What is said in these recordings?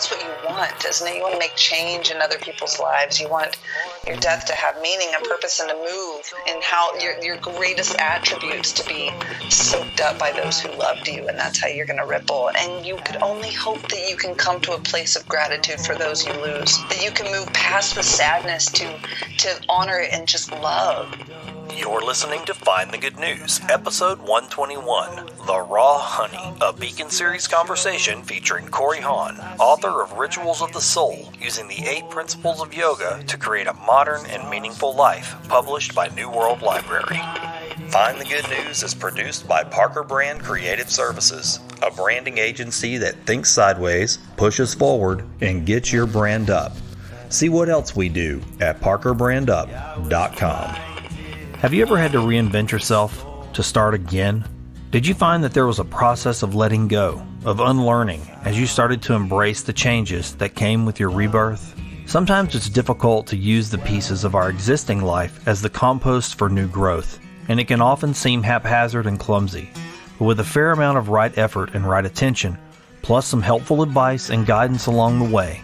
that's what you want, isn't it? You want to make change in other people's lives. You want your death to have meaning and purpose and to move, and how your greatest attributes to be soaked up by those who loved you, and that's how you're going to ripple. And you could only hope that you can come to a place of gratitude for those you lose, that you can move past the sadness to honor it and just love. You're listening to Find the Good News, episode 121, The Raw Honey, a Beacon Series conversation featuring Kori Hahn, author of Rituals of the Soul, using the 8 principles of yoga to create a modern and meaningful life, published by New World Library. Find the Good News is produced by Parker Brand Creative Services, a branding agency that thinks sideways, pushes forward, and gets your brand up. See what else we do at parkerbrandup.com. Have you ever had to reinvent yourself, to start again? Did you find that there was a process of letting go, of unlearning, as you started to embrace the changes that came with your rebirth? Sometimes it's difficult to use the pieces of our existing life as the compost for new growth, and it can often seem haphazard and clumsy. But with a fair amount of right effort and right attention, plus some helpful advice and guidance along the way,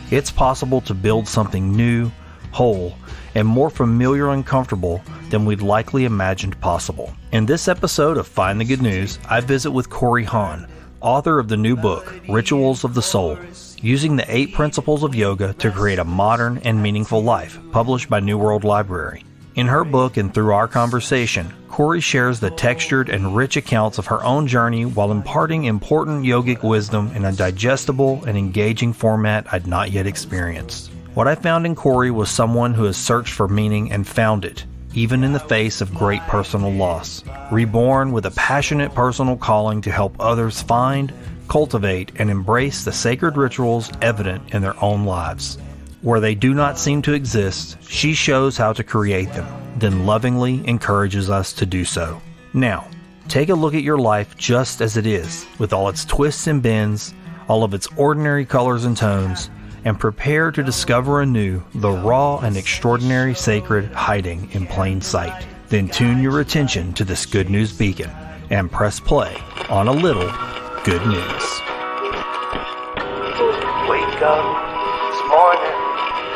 it's possible to build something new, whole, and more familiar and comfortable than we'd likely imagined possible. In this episode of Find the Good News, I visit with Kori Hahn, author of the new book, Rituals of the Soul, using the 8 principles of yoga to create a modern and meaningful life, published by New World Library. In her book and through our conversation, Kori shares the textured and rich accounts of her own journey while imparting important yogic wisdom in a digestible and engaging format I'd not yet experienced. What I found in Kori was someone who has searched for meaning and found it, even in the face of great personal loss. Reborn with a passionate personal calling to help others find, cultivate, and embrace the sacred rituals evident in their own lives. Where they do not seem to exist, she shows how to create them, then lovingly encourages us to do so. Now, take a look at your life just as it is, with all its twists and bends, all of its ordinary colors and tones, and prepare to discover anew the raw and extraordinary sacred hiding in plain sight. Then tune your attention to this good news beacon and press play on a little good news. Wake up this morning,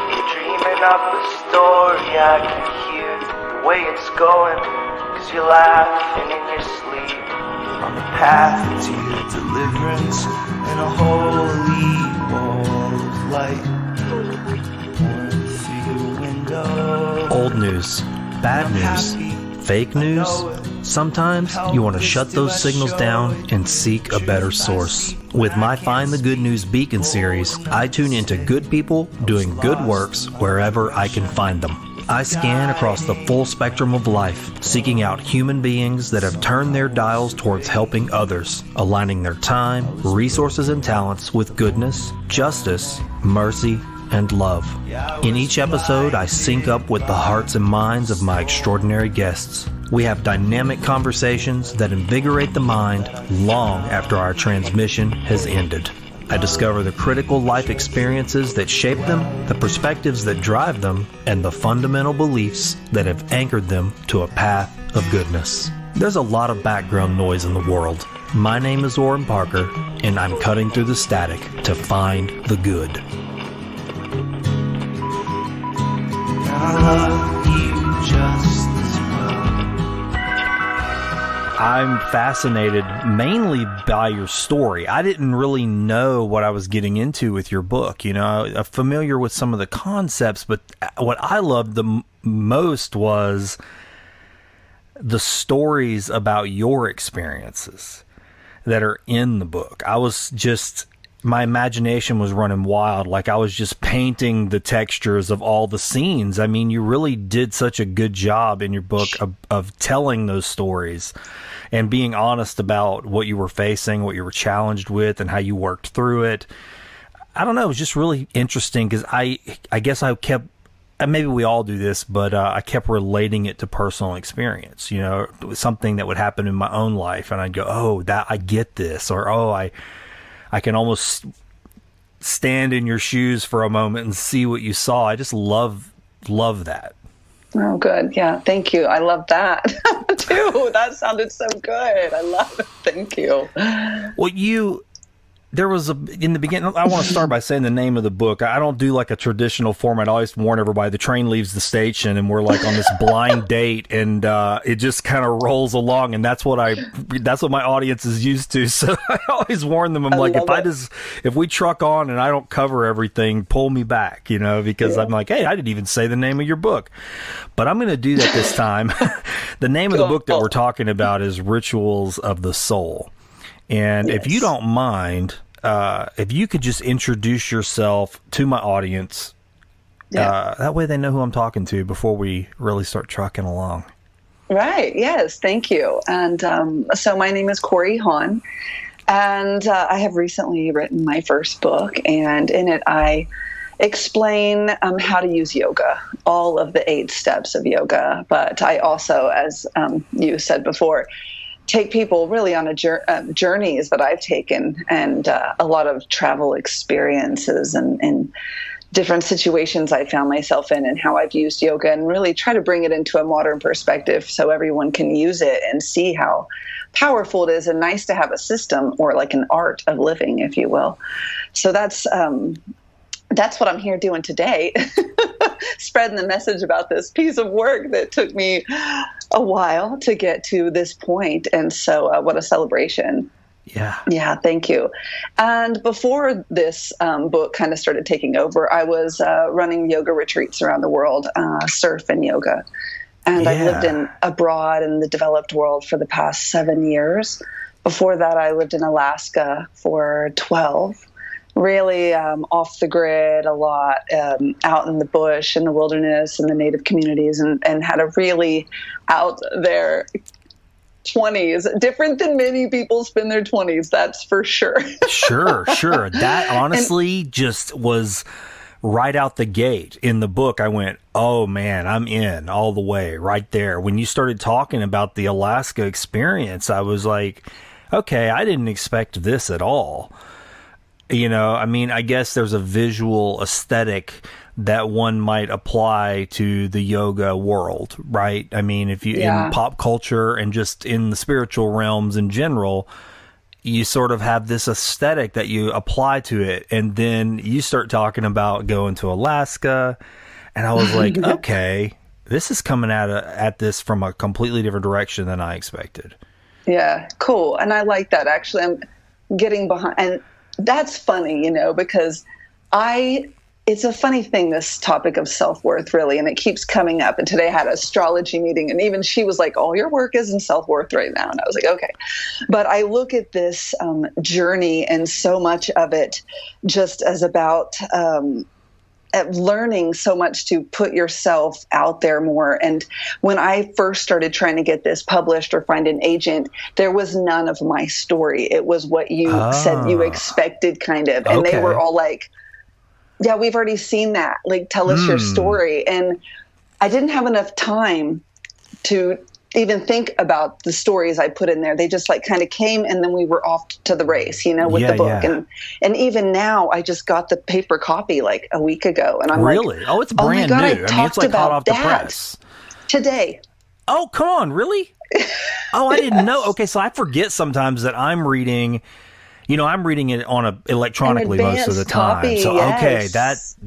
you're dreaming up a story. I can hear the way it's going, 'cause you're laughing in your sleep. On the path to your deliverance in a holy wall of light. Pouring through your window. Old news, bad news, fake news. Sometimes you want to shut those signals down and seek a better source. With my Find the Good News Beacon series, I tune into good people doing good works wherever I can find them. I scan across the full spectrum of life, seeking out human beings that have turned their dials towards helping others, aligning their time, resources, and talents with goodness, justice, mercy, and love. In each episode, I sync up with the hearts and minds of my extraordinary guests. We have dynamic conversations that invigorate the mind long after our transmission has ended. I discover the critical life experiences that shape them, the perspectives that drive them, and the fundamental beliefs that have anchored them to a path of goodness. There's a lot of background noise in the world. My name is Oran Parker, and I'm cutting through the static to find the good. I love you just as well. I'm fascinated mainly by your story. I didn't really know what I was getting into with your book. You know, I'm familiar with some of the concepts, but what I loved the most was the stories about your experiences that are in the book. My imagination was running wild. Like I was just painting the textures of all the scenes. I mean, you really did such a good job in your book of telling those stories and being honest about what you were facing, what you were challenged with, and how you worked through it. I don't know. It was just really interesting because I guess I kept, maybe we all do this, but I kept relating it to personal experience. You know, it was something that would happen in my own life, and I'd go, oh, that I get this, or oh, I can almost stand in your shoes for a moment and see what you saw. I just love that. Oh, good. Yeah. Thank you. I love that too. That sounded so good. I love it. Thank you. Well, there was in the beginning, I want to start by saying the name of the book. I don't do like a traditional format. I always warn everybody the train leaves the station and we're like on this blind date, and it just kind of rolls along, and that's what my audience is used to. So I always warn them. I'm like, if we truck on and I don't cover everything, pull me back, because I'm like, hey, I didn't even say the name of your book. But I'm going to do that this time. The name of the book that we're talking about is Rituals of the Soul. And if you don't mind, if you could just introduce yourself to my audience, that way they know who I'm talking to before we really start trucking along. Right. Yes. Thank you. And so my name is Kori Hahn, and I have recently written my first book, and in it I explain how to use yoga, all of the 8 steps of yoga. But I also, as you said before, take people really on journeys that I've taken, and a lot of travel experiences and different situations I found myself in, and how I've used yoga, and really try to bring it into a modern perspective so everyone can use it and see how powerful it is, and nice to have a system, or like an art of living, if you will. So that's what I'm here doing today, spreading the message about this piece of work that took me a while to get to this point. And so what a celebration. Yeah. Yeah, thank you. And before this book kind of started taking over, I was running yoga retreats around the world, surf and yoga. And I've lived abroad in the developed world for the past 7 years. Before that, I lived in Alaska for 12. Really off the grid a lot, out in the bush, in the wilderness, in the native communities, and had a really out there 20s, different than many people spend their 20s, that's for sure. Sure. That honestly just was right out the gate. In the book, I went, oh man, I'm in all the way right there. When you started talking about the Alaska experience, I was like, okay, I didn't expect this at all. I guess there's a visual aesthetic that one might apply to the yoga world, right? I mean, if you in pop culture and just in the spiritual realms in general, you sort of have this aesthetic that you apply to it. And then you start talking about going to Alaska, and I was like, okay, this is coming at this from a completely different direction than I expected. Yeah, cool. And I like that. Actually, I'm getting behind, and that's funny, because it's a funny thing, this topic of self-worth, really, and it keeps coming up. And today I had an astrology meeting, and even she was like, all your work isn't self-worth right now. And I was like, okay. But I look at this journey, and so much of it just as about learning so much to put yourself out there more. And when I first started trying to get this published or find an agent, there was none of my story. It was what you said you expected, kind of. And they were all like, yeah, we've already seen that. Like, tell us your story. And I didn't have enough time to even think about the stories I put in there. They just kind of came, and then we were off to the race, with the book. Yeah. And even now, I just got the paper copy like a week ago, and I'm really? Like, oh, it's brand new. I mean, it's like hot off the press. Today. Oh, come on. Really? Oh, I didn't know. Okay. So I forget sometimes that I'm reading, I'm reading it electronically most of the time. Copy, so, yes. Okay.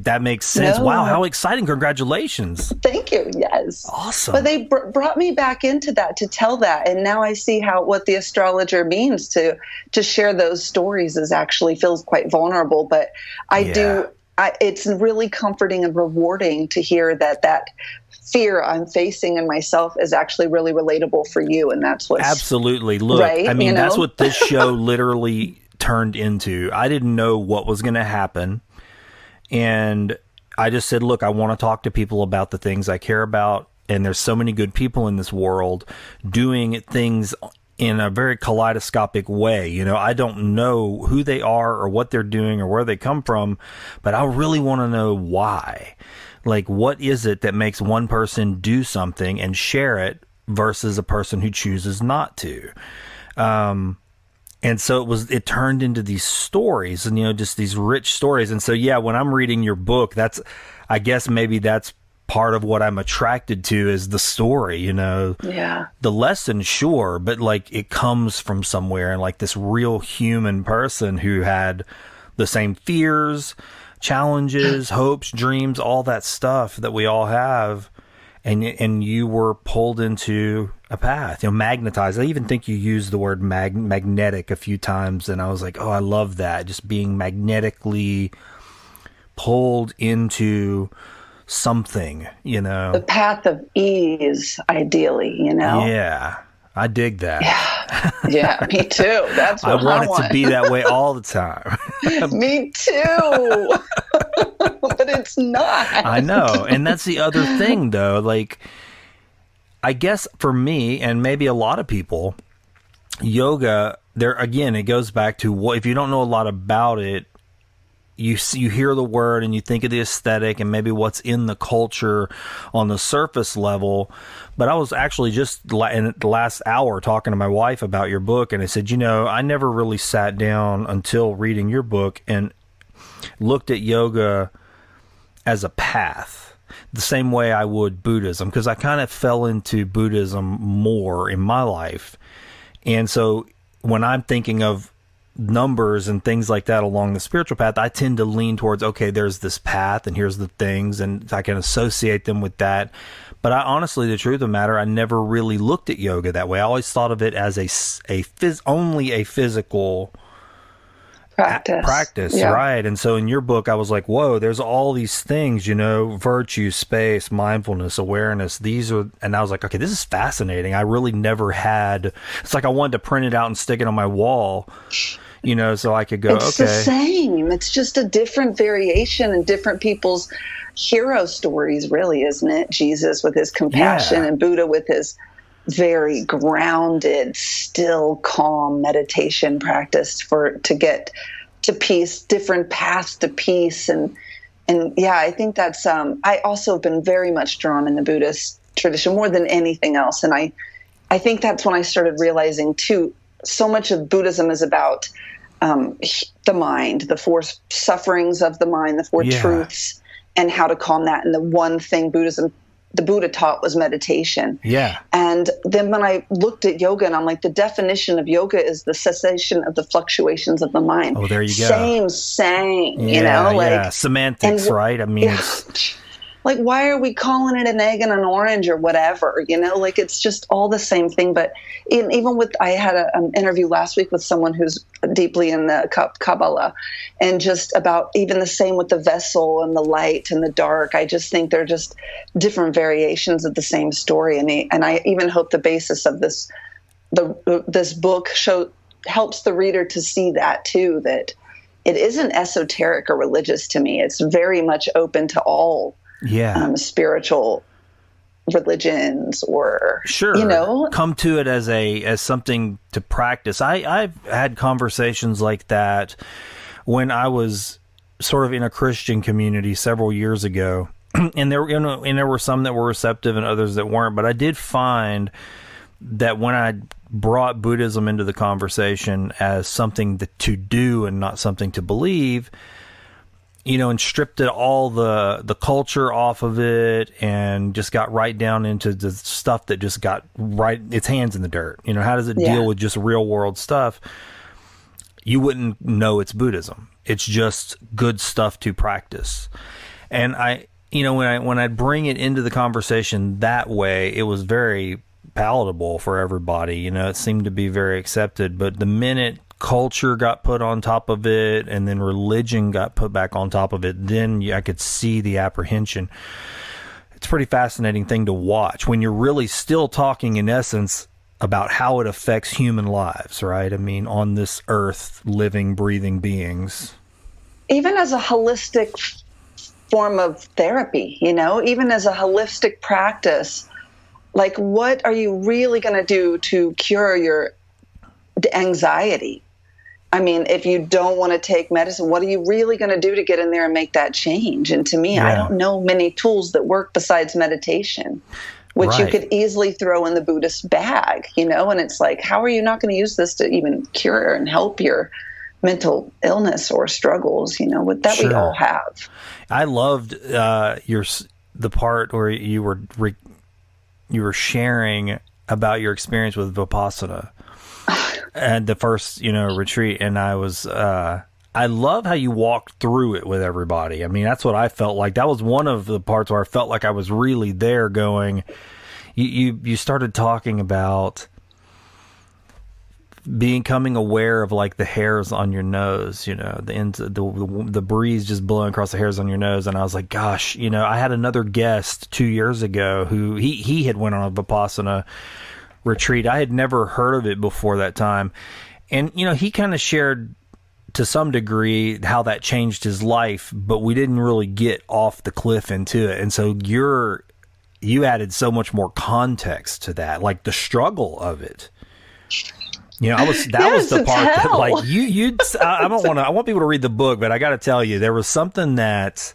That makes sense. No. Wow. How exciting. Congratulations. Thank you. Yes. Awesome. But they brought me back into that to tell that. And now I see what the astrologer means to share those stories feels quite vulnerable. But it's really comforting and rewarding to hear that fear I'm facing in myself is actually really relatable for you. And that's what's absolutely. Look, right, I mean, that's what this show literally turned into. I didn't know what was going to happen. And I just said, look, I want to talk to people about the things I care about. And there's so many good people in this world doing things in a very kaleidoscopic way. I don't know who they are or what they're doing or where they come from, but I really want to know why. Like, what is it that makes one person do something and share it versus a person who chooses not to? And so it turned into these stories, and, just these rich stories. And so, when I'm reading your book, I guess maybe that's part of what I'm attracted to is the story, you know. Yeah. The lesson, sure, but like it comes from somewhere, and like this real human person who had the same fears, challenges, hopes, dreams, all that stuff that we all have. And you were pulled into a path, you know, magnetized. I even think you used the word magnetic a few times, and I was like, oh, I love that. Just being magnetically pulled into something, you know. The path of ease, ideally, you know. Yeah, I dig that. Yeah, me too. That's what I want it to be that way all the time. Me too. But it's not. I know. And that's the other thing, though. Like, I guess for me, and maybe a lot of people, yoga, there again, it goes back to what, if you don't know a lot about it, you hear the word and you think of the aesthetic and maybe what's in the culture on the surface level. But I was actually just in the last hour talking to my wife about your book, and I said, you know, I never really sat down until reading your book and looked at yoga as a path the same way I would Buddhism, because I kind of fell into Buddhism more in my life. And so when I'm thinking of numbers and things like that along the spiritual path, I tend to lean towards, okay, there's this path and here's the things, and I can associate them with that. But I honestly, the truth of the matter, I never really looked at yoga that way. I always thought of it as only a physical practice, yeah. Right? And so in your book, I was like, whoa, there's all these things, you know, virtue, space, mindfulness, awareness. These are, and I was like, okay, this is fascinating. I really never had, it's like I wanted to print it out and stick it on my wall, you know, so I could go, it's okay. the same. It's just a different variation in different people's hero stories, really, isn't it? Jesus with his compassion, and Buddha with his very grounded, still, calm meditation practice to get to peace, different paths to peace. And yeah, I think that's, I also have been very much drawn in the Buddhist tradition more than anything else. And I think that's when I started realizing too, so much of Buddhism is about the mind, the four sufferings of the mind, the four truths, and how to calm that. And the one thing the Buddha taught was meditation. Yeah. And then when I looked at yoga, and I'm like, the definition of yoga is the cessation of the fluctuations of the mind. Oh, there you go. Same, you know, like semantics, right? I mean, like, why are we calling it an egg and an orange or whatever? You know, like, it's just all the same thing. But even with, I had an interview last week with someone who's deeply in the Kabbalah, and just about even the same with the vessel and the light and the dark. I just think they're just different variations of the same story. And I even hope the basis of this book helps the reader to see that too, that it isn't esoteric or religious to me. It's very much open to all spiritual religions, or sure, you know, come to it as something to practice. I've had conversations like that when I was sort of in a Christian community several years ago, and there were some that were receptive and others that weren't. But I did find that when I brought Buddhism into the conversation as something to do and not something to believe, you know, and stripped it all the culture off of it, and just got right down into the stuff that just got right its hands in the dirt. You know, how does it deal with just real world stuff? You wouldn't know it's Buddhism. It's just good stuff to practice. And when I bring it into the conversation that way, it was very palatable for everybody. You know, it seemed to be very accepted. But the minute culture got put on top of it, and then religion got put back on top of it, then I could see the apprehension. It's a pretty fascinating thing to watch when you're really still talking, in essence, about how it affects human lives, right? I mean, on this earth, living, breathing beings. Even as a holistic form of therapy, you know, even as a holistic practice, like, what are you really going to do to cure your anxiety? I mean, if you don't want to take medicine, what are you really going to do to get in there and make that change? And to me, I don't know many tools that work besides meditation, which you could easily throw in the Buddhist bag, you know? And it's like, how are you not going to use this to even cure and help your mental illness or struggles, you know, that we all have? I loved the part where you were sharing about your experience with Vipassana and the first, retreat. And I love how you walked through it with everybody. I mean, that's what I felt like. That was one of the parts where I felt like I was really there going, you started talking about becoming aware of like the hairs on your nose, the breeze just blowing across the hairs on your nose. And I was like, gosh, I had another guest 2 years ago who he had went on a Vipassana retreat. I had never heard of it before that time. And, he kind of shared to some degree how that changed his life, but we didn't really get off the cliff into it. And so you added so much more context to that, like the struggle of it. That was the part that like I want people to read the book, but I got to tell you, there was something that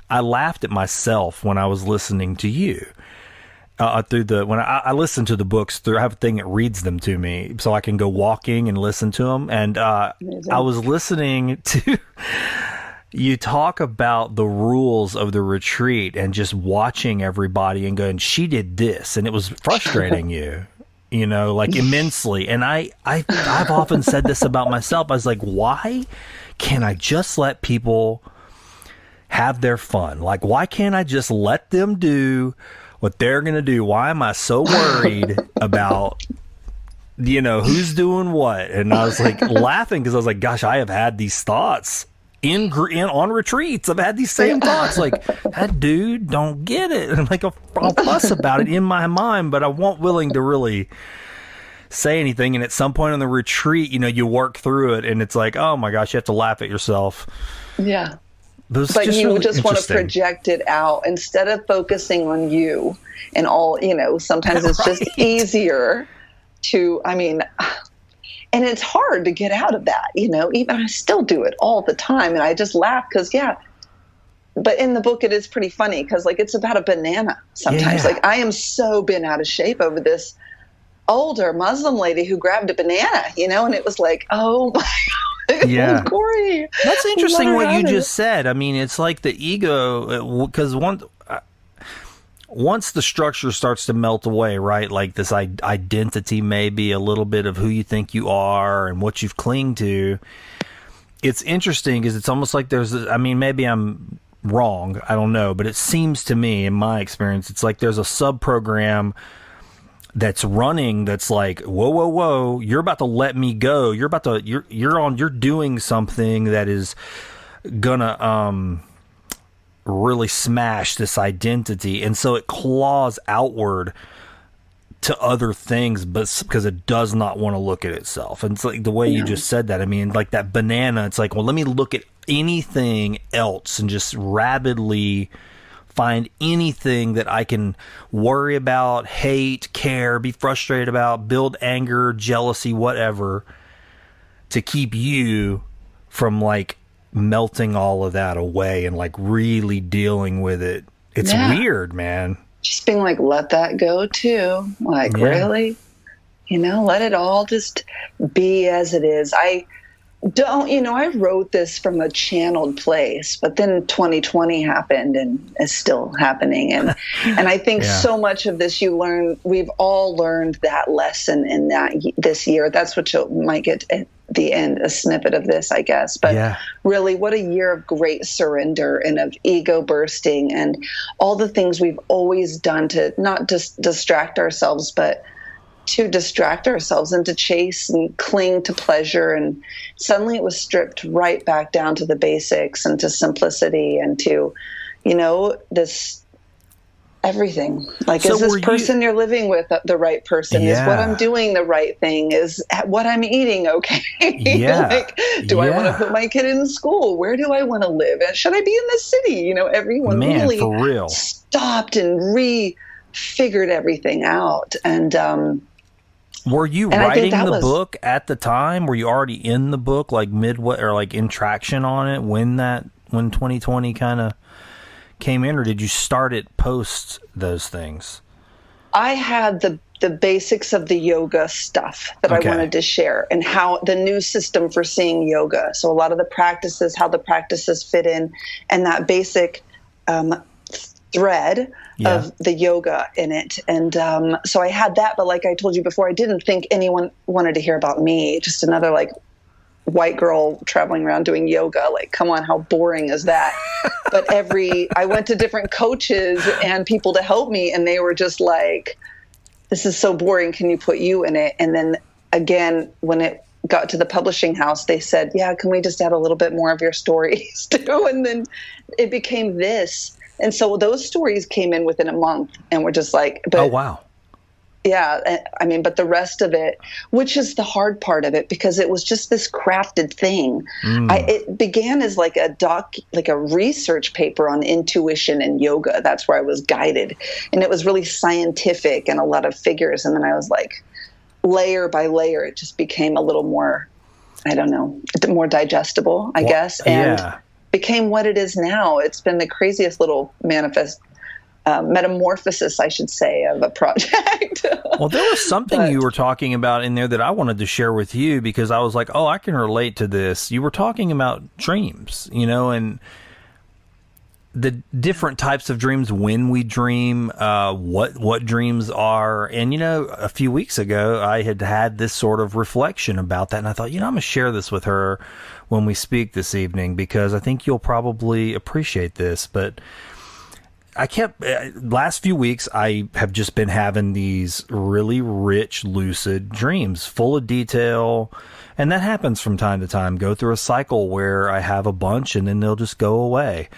I laughed at myself when I was listening to you. When I listen to the books I have a thing that reads them to me so I can go walking and listen to them. And I was listening to you talk about the rules of the retreat and just watching everybody and going, she did this, and it was frustrating you. Like immensely. And I've often said this about myself. I was like, why can't I just let people have their fun? Like, why can't I just let them do what they're going to do? Why am I so worried about, who's doing what? And I was like laughing because I was like, gosh, I have had these thoughts on retreats. I've had these same thoughts, like, that dude don't get it. And I'm like, I'll fuss about it in my mind, but I won't willing to really say anything. And at some point on the retreat, you work through it, and it's like, oh my gosh, you have to laugh at yourself. Yeah. But you really just want to project it out instead of focusing on you and all, sometimes it's just easier to, and it's hard to get out of that, even I still do it all the time. And I just laugh because, but in the book, it is pretty funny because like, it's about a banana sometimes. Yeah. Like I am so been out of shape over this older Muslim lady who grabbed a banana, and it was like, oh my God. Yeah. Kori, that's interesting what you just said. I mean, it's like the ego, because once the structure starts to melt away, right? Like this identity, maybe a little bit of who you think you are and what you've clinged to. It's interesting because it's almost like maybe I'm wrong. I don't know. But it seems to me, in my experience, it's like there's a sub-program that's running that's like, whoa, you're about to let me go. You're doing something that is gonna really smash this identity, and so it claws outward to other things, but because it does not want to look at itself. And it's like the way you just said that. I mean, like that banana, it's like, well, let me look at anything else and just rabidly find anything that I can worry about, hate, care, be frustrated about, build anger, jealousy, whatever, to keep you from like melting all of that away and like really dealing with it. It's weird, man. Just being like, let that go too. Like, really? Let it all just be as it is. I wrote this from a channeled place, but then 2020 happened and is still happening. And I think so much of this we've all learned that lesson in this year. That's what you might get at the end, a snippet of this, I guess. But really, what a year of great surrender and of ego bursting and all the things we've always done to not just distract ourselves, but to distract ourselves and to chase and cling to pleasure. And suddenly it was stripped right back down to the basics and to simplicity and to, this everything. Like, so is this person you're living with the right person? Is what I'm doing the right thing? Is what I'm eating okay? Like, do I want to put my kid in school? Where do I want to live? Should I be in this city? Everyone really for real stopped and refigured everything out. And were you writing the book at the time? Were you already in the book, like midway or like in traction on it when 2020 kind of came in, or did you start it post those things? I had the basics of the yoga stuff that I wanted to share, and how the new system for seeing yoga. So a lot of the practices, how the practices fit in, and that basic thread of the yoga in it. And so I had that, but like I told you before, I didn't think anyone wanted to hear about me. Just another like white girl traveling around doing yoga. Like, come on, how boring is that? But I went to different coaches and people to help me, and they were just like, this is so boring. Can you put you in it? And then again, when it got to the publishing house, they said, yeah, can we just add a little bit more of your stories too? And then it became this. And so those stories came in within a month, and we're just like, but, oh, wow. Yeah. I mean, but the rest of it, which is the hard part of it, because it was just this crafted thing. It began as like a research paper on intuition and yoga. That's where I was guided. And it was really scientific and a lot of figures. And then I was like, layer by layer, it just became a little more, I don't know, more digestible, I guess. And became what it is now. It's been the craziest little metamorphosis, I should say, of a project. Well, there was something you were talking about in there that I wanted to share with you, because I was like, oh, I can relate to this. You were talking about dreams, and the different types of dreams, when we dream, what dreams are. And, a few weeks ago, I had this sort of reflection about that. And I thought, I'm going to share this with her when we speak this evening, because I think you'll probably appreciate this. But last few weeks, I have just been having these really rich, lucid dreams, full of detail. And that happens from time to time. Go through a cycle where I have a bunch and then they'll just go away.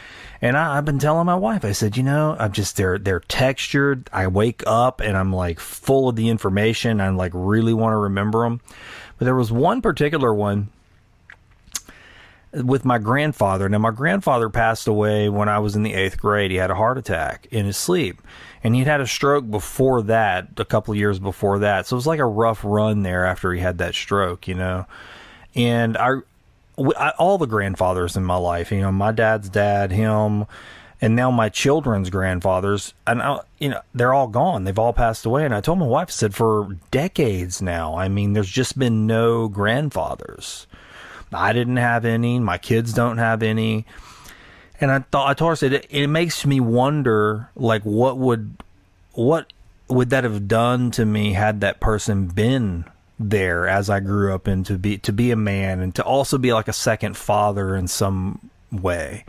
And I've been telling my wife, I said, they're textured. I wake up and I'm like full of the information. I like really want to remember them. But there was one particular one with my grandfather. Now, my grandfather passed away when I was in the 8th grade. He had a heart attack in his sleep, and he'd had a stroke before that, a couple of years before that. So it was like a rough run there after he had that stroke, And all the grandfathers in my life, my dad's dad, him, and now my children's grandfathers, and they're all gone. They've all passed away. And I told my wife, I said, for decades now, there's just been no grandfathers. I didn't have any. My kids don't have any. And I told her, I said, it makes me wonder, like, what would that have done to me had that person been there as I grew up, and to be a man, and to also be like a second father in some way.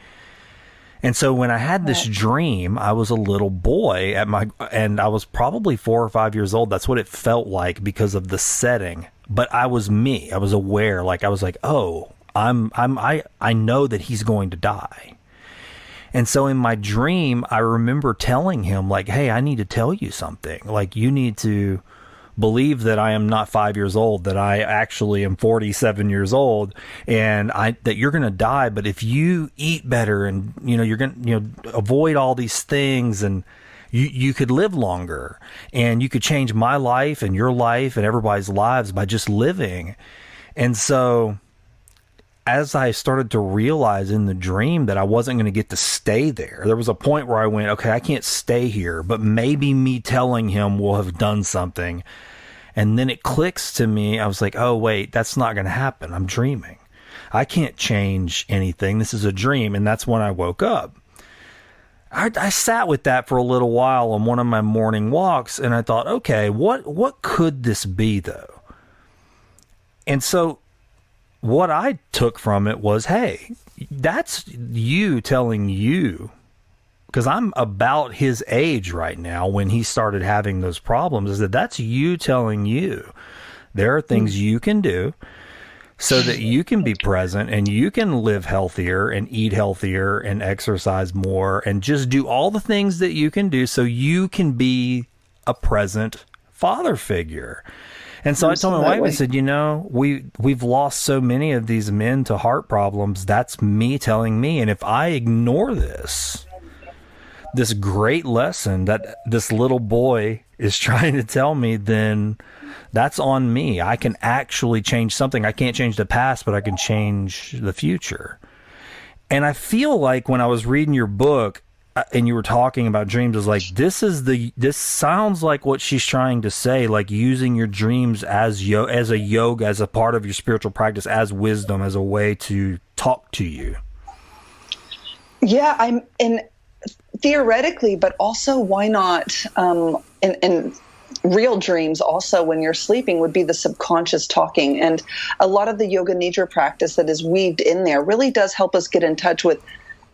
And so when I had this dream, I was a little boy and I was probably 4 or 5 years old. That's what it felt like because of the setting. But I was me. I was aware. Like, I was like, oh, I know that he's going to die. And so in my dream, I remember telling him, like, hey, I need to tell you something. Like, you need to believe that I am not 5 years old, that I actually am 47 years old, and that you're going to die. But if you eat better and, you're going to, avoid all these things, and you could live longer, and you could change my life and your life and everybody's lives by just living. And so as I started to realize in the dream that I wasn't going to get to stay there was a point where I went, okay, I can't stay here, but maybe me telling him will have done something. And then it clicks to me. I was like, oh, wait, that's not going to happen. I'm dreaming. I can't change anything. This is a dream. And that's when I woke up. I sat with that for a little while on one of my morning walks, and I thought, okay, what could this be, though? And so what I took from it was, hey, that's you telling you, because I'm about his age right now when he started having those problems, is that's you telling you there are things you can do so that you can be present and you can live healthier and eat healthier and exercise more and just do all the things that you can do so you can be a present father figure. And so absolutely. I told my wife, I said, we've lost so many of these men to heart problems. That's me telling me. And if I ignore this great lesson that this little boy is trying to tell me, then that's on me. I can actually change something. I can't change the past, but I can change the future. And I feel like when I was reading your book and you were talking about dreams, I was like, this sounds like what she's trying to say, like using your dreams as a yoga, as a part of your spiritual practice, as wisdom, as a way to talk to you. Yeah, theoretically, but also why not in real dreams also when you're sleeping would be the subconscious talking. And a lot of the yoga nidra practice that is weaved in there really does help us get in touch with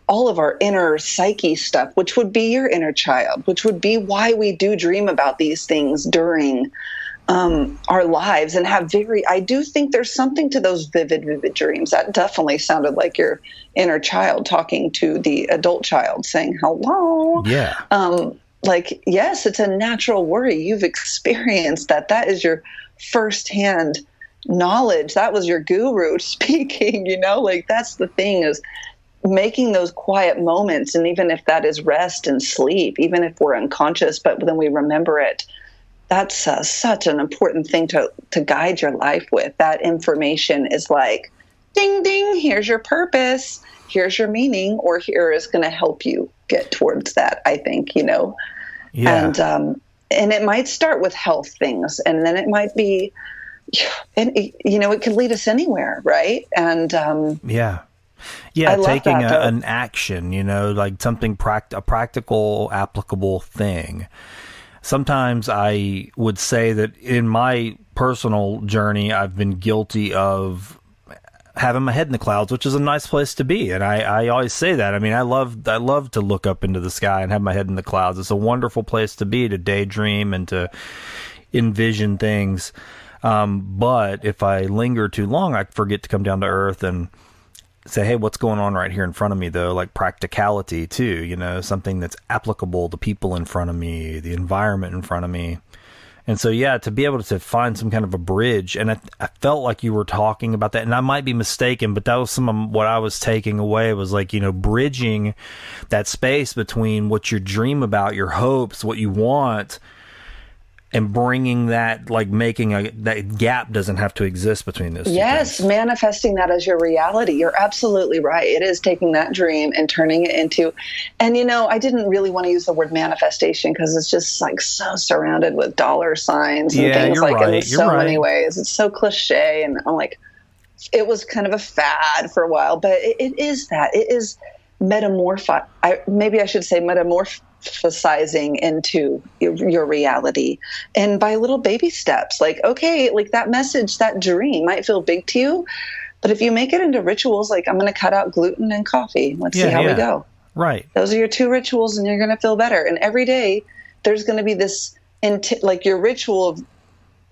all of our inner psyche stuff, which would be your inner child, which would be why we do dream about these things during our lives and have I do think there's something to those vivid dreams. That definitely sounded like your inner child talking to the adult child saying, hello. Yeah. Like, yes, it's a natural worry. You've experienced that. That is your firsthand knowledge. That was your guru speaking, like that's the thing is making those quiet moments. And even if that is rest and sleep, even if we're unconscious, but then we remember it, that's such an important thing to guide your life with. That information is like, ding, ding, here's your purpose. Here's your meaning, or here is going to help you get towards that, I think, Yeah. And it might start with health things, and then it might be, and it could lead us anywhere, right? And yeah, taking an action, like something a practical, applicable thing. Sometimes I would say that in my personal journey, I've been guilty of having my head in the clouds, which is a nice place to be. And I always say that. I mean, I love to look up into the sky and have my head in the clouds. It's a wonderful place to be, to daydream and to envision things. But if I linger too long, I forget to come down to earth and say, hey, what's going on right here in front of me, though? Like practicality too, something that's applicable to people in front of me, the environment in front of me. And so, to be able to find some kind of a bridge, and I felt like you were talking about that, and I might be mistaken, but that was some of what I was taking away was like, bridging that space between what you dream about, your hopes, what you want, and bringing that, like making that gap doesn't have to exist between those two things. Manifesting that as your reality. You're absolutely right. It is taking that dream and turning it into, and I didn't really want to use the word manifestation because it's just like so surrounded with dollar signs and things like in so many ways. It's so cliche, and I'm like, it was kind of a fad for a while, but it is that. It is maybe I should say metamorphosizing into your reality, and by little baby steps. Like, okay, like that message, that dream might feel big to you, but if you make it into rituals, like I'm going to cut out gluten and coffee. Let's see how we go. Right. Those are your 2 rituals, and you're going to feel better. And every day there's going to be this, like your ritual of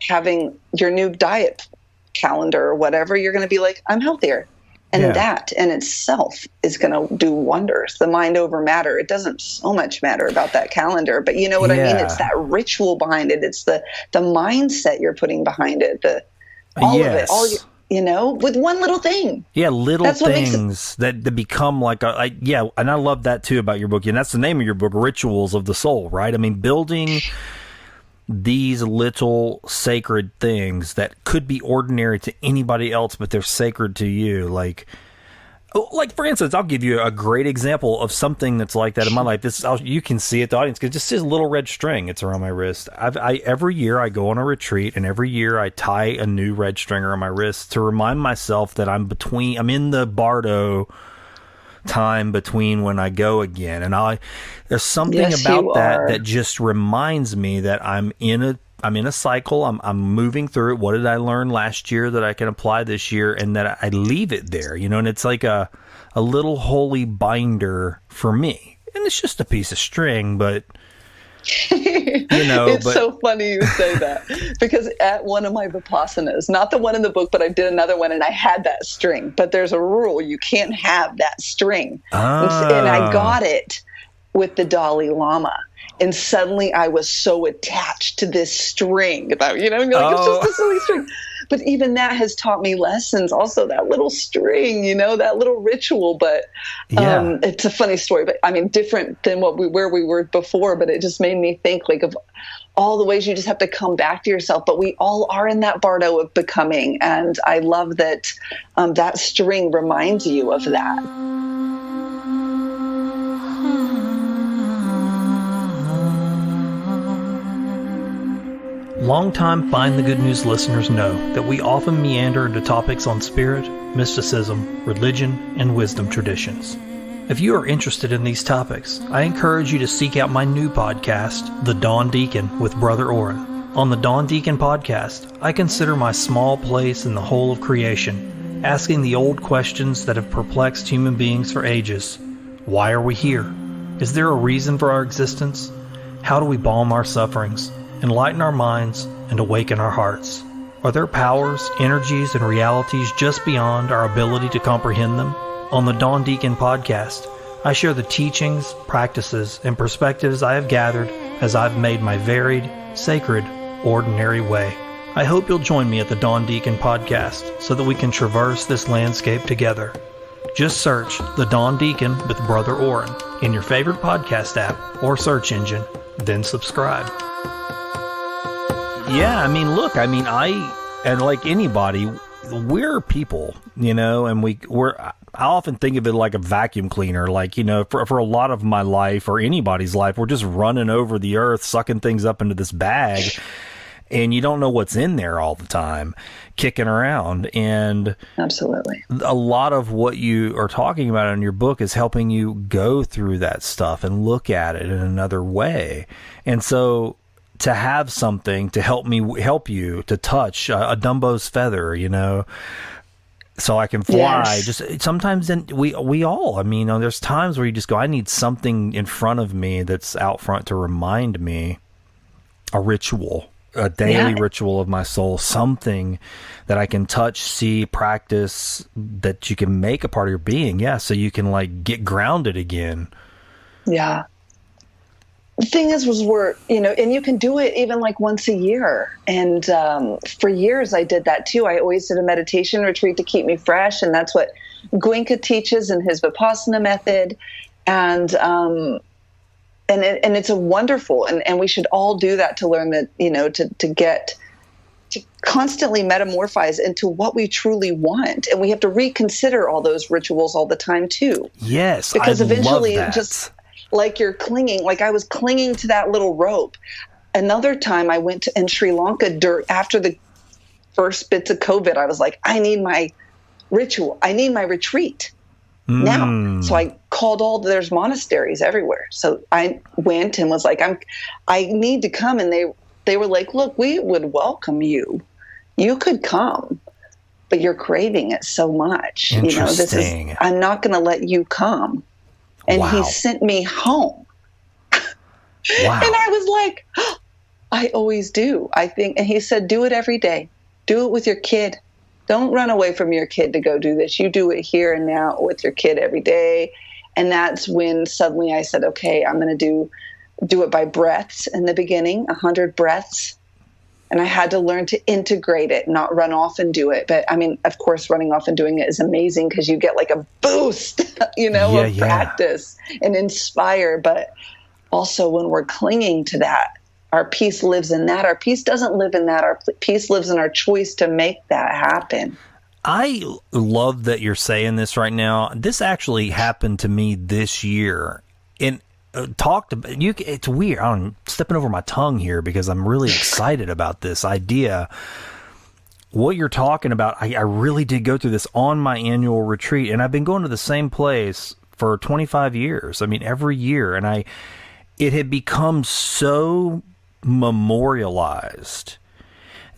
having your new diet calendar or whatever. You're going to be like, I'm healthier. And that in itself is going to do wonders. The mind over matter. It doesn't so much matter about that calendar, but you know what I mean? It's that ritual behind it. It's the mindset you're putting behind it. All of it, with one little thing. Yeah, little things that become like and I love that too about your book. And that's the name of your book, Rituals of the Soul, right? I mean, building these little sacred things that could be ordinary to anybody else, but they're sacred to you. Like for instance, I'll give you a great example of something that's like that in my life. You can see it, the audience, because just this little red string, it's around my wrist. Every year I go on a retreat, and every year I tie a new red string around my wrist to remind myself that I'm in the bardo time between when I go again. And there's something about that just reminds me that I'm in a cycle. I'm moving through it. What did I learn last year that I can apply this year? And that I leave it there, and it's like a little holy binder for me. And it's just a piece of string, but it's so funny you say that, because at one of my vipassanas, not the one in the book, but I did another one and I had that string, but there's a rule. You can't have that string. And I got it with the Dalai Lama. And suddenly I was so attached to this string that, you're like, it's just a silly string. But even that has taught me lessons. Also, that little string, that little ritual. But it's a funny story. But I mean, different than where we were before. But it just made me think like of all the ways you just have to come back to yourself. But we all are in that bardo of becoming. And I love that that string reminds you of that. Longtime Find the Good News listeners know that we often meander into topics on spirit, mysticism, religion, and wisdom traditions. If you are interested in these topics, I encourage you to seek out my new podcast, The Dawn Deacon with Brother Oran. On the Dawn Deacon podcast, I consider my small place in the whole of creation, asking the old questions that have perplexed human beings for ages. Why are we here? Is there a reason for our existence? How do we balm our sufferings, enlighten our minds, and awaken our hearts? Are there powers, energies, and realities just beyond our ability to comprehend them? On the Dawn Deacon podcast, I share the teachings, practices, and perspectives I have gathered as I've made my varied, sacred, ordinary way. I hope you'll join me at the Dawn Deacon podcast so that we can traverse this landscape together. Just search The Dawn Deacon with Brother Oran in your favorite podcast app or search engine, then subscribe. Yeah, I mean, look, and like anybody, we're people, and I often think of it like a vacuum cleaner. Like, for a lot of my life or anybody's life, we're just running over the earth, sucking things up into this bag, and you don't know what's in there all the time, kicking around. And absolutely, a lot of what you are talking about in your book is helping you go through that stuff and look at it in another way. And so to have something to help you to touch a Dumbo's feather, so I can fly. Yes. Just sometimes then we all, there's times where you just go, I need something in front of me that's out front to remind me, a ritual, a daily ritual of my soul, something that I can touch, see, practice, that you can make a part of your being. Yeah. So you can get grounded again. Yeah. The thing is, we're, and you can do it even once a year. And for years I did that too. I always did a meditation retreat to keep me fresh. And that's what Goenka teaches in his Vipassana method. And it's a wonderful, and we should all do that to learn that, to constantly metamorphose into what we truly want. And we have to reconsider all those rituals all the time too. Yes. Because eventually love that. Just you're clinging, I was clinging to that little rope. Another time I went in Sri Lanka after the first bits of COVID, I was like, I need my ritual. I need my retreat now. So I called there's monasteries everywhere. So I went and was like, I need to come. And they were like, look, we would welcome you. You could come, but you're craving it so much. Interesting. I'm not going to let you come. And wow. He sent me home. Wow. And I was like, oh, I always do, I think. And he said, do it every day. Do it with your kid. Don't run away from your kid to go do this. You do it here and now with your kid every day. And that's when suddenly I said, okay, I'm going to do it by breaths in the beginning, 100 breaths. And I had to learn to integrate it, not run off and do it. But of course, running off and doing it is amazing because you get a boost, of practice and inspire. But also when we're clinging to that, our peace lives in that. Our peace doesn't live in that. Our peace lives in our choice to make that happen. I love that you're saying this right now. This actually happened to me this year. And it's weird. I'm stepping over my tongue here because I'm really excited about this idea. What you're talking about, I really did go through this on my annual retreat, and I've been going to the same place for 25 years. Every year, and it had become so memorialized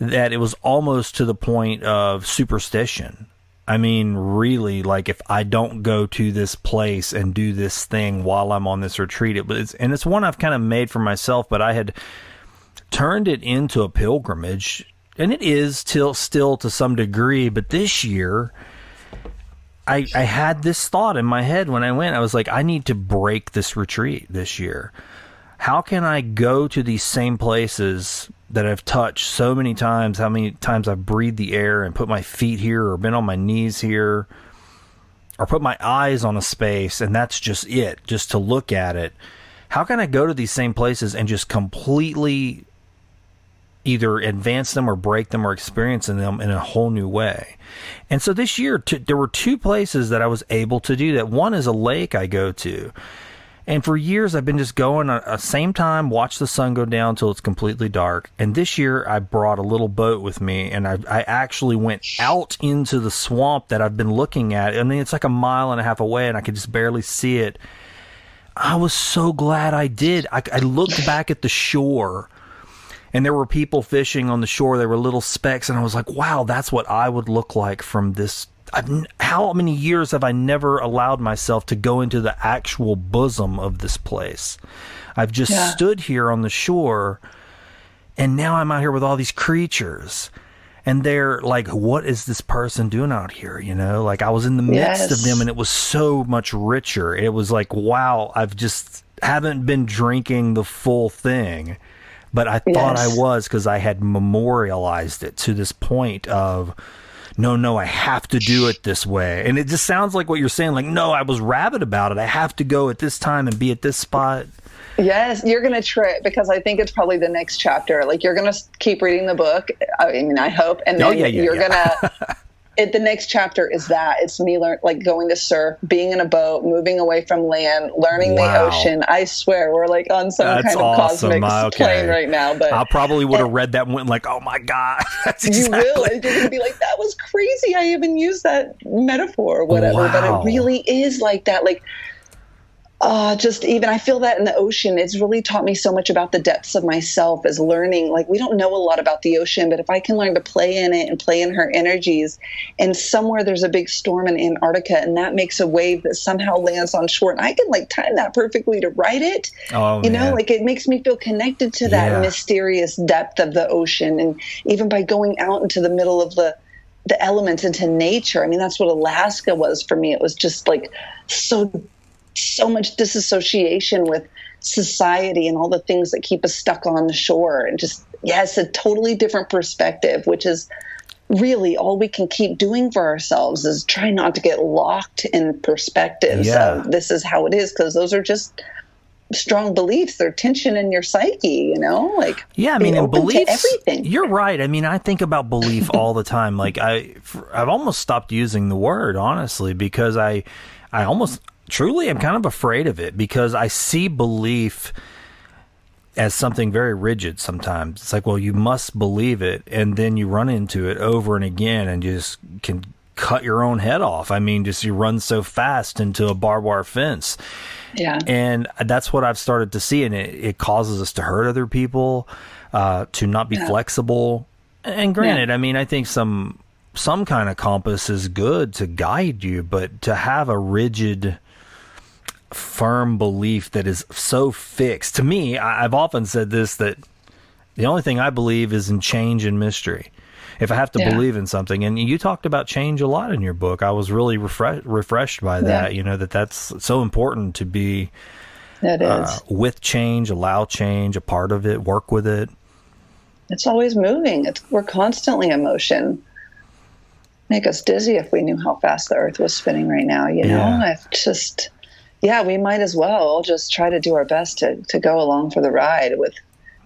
that it was almost to the point of superstition. Really, if I don't go to this place and do this thing while I'm on this retreat, it's one I've kind of made for myself, but I had turned it into a pilgrimage, and it is still to some degree. But this year, I had this thought in my head when I went. I was like, I need to break this retreat this year. How can I go to these same places that I've touched so many times, how many times I've breathed the air and put my feet here or been on my knees here or put my eyes on a space, and that's just it, just to look at it. How can I go to these same places and just completely either advance them or break them or experience them in a whole new way? And so this year, there were two places that I was able to do that. One is a lake I go to. And for years, I've been just going same time, watch the sun go down till it's completely dark. And this year, I brought a little boat with me, and I actually went out into the swamp that I've been looking at. I mean, it's like a mile and a half away, and I could just barely see it. I was so glad I did. I looked back at the shore, and there were people fishing on the shore. There were little specks, and I was like, wow, that's what I would look like from this. How many years have I never allowed myself to go into the actual bosom of this place? I've just stood here on the shore, and now I'm out here with all these creatures, and they're like, what is this person doing out here? You know, like I was in the midst of them, and it was so much richer. It was like, wow, I've just haven't been drinking the full thing, but I thought I was, because I had memorialized it to this point of, no, I have to do it this way. And it just sounds like what you're saying, like, no, I was rabid about it. I have to go at this time and be at this spot. Yes, you're going to trip, because I think it's probably the next chapter. Like, you're going to keep reading the book. I mean, I hope. And then you're going to, the next chapter is that. It's me going to surf, being in a boat, moving away from land, learning the ocean. I swear, we're like on some kind of cosmic plane right now. But I probably would have read that and went like, oh my God. That's exactly. You will. You're going to be like, that was crazy. I even used that metaphor or whatever. But it really is like that. Like, just even, I feel that in the ocean, it's really taught me so much about the depths of myself as learning. Like, we don't know a lot about the ocean, but if I can learn to play in it and play in her energies, and somewhere there's a big storm in Antarctica, and that makes a wave that somehow lands on shore, and I can like time that perfectly to write it. You know, like it makes me feel connected to that mysterious depth of the ocean. And even by going out into the middle of the elements, into nature, I mean, that's what Alaska was for me. It was just like so much disassociation with society and all the things that keep us stuck on the shore, and just, a totally different perspective, which is really all we can keep doing for ourselves, is try not to get locked in perspectives of this is how it is, because those are just strong beliefs. They're tension in your psyche, you know, like, I mean, and beliefs, everything. You're right. I mean, I think about belief all the time. Like I've almost stopped using the word, honestly, because I almost truly, I'm kind of afraid of it, because I see belief as something very rigid sometimes. It's like, well, you must believe it, and then you run into it over and again and just can cut your own head off. I mean, just you run so fast into a barbed wire fence. Yeah. And that's what I've started to see, and it causes us to hurt other people, to not be flexible. And granted, I mean, I think some kind of compass is good to guide you, but to have a rigid, firm belief that is so fixed, to me, I've often said this, that the only thing I believe is in change and mystery. If I have to believe in something, and you talked about change a lot in your book, I was really refreshed by that. You know, that's so important to be with change, allow change, a part of it, work with it. It's always moving. We're constantly in motion. Make us dizzy if we knew how fast the earth was spinning right now, you know? I've just, we might as well just try to do our best to go along for the ride with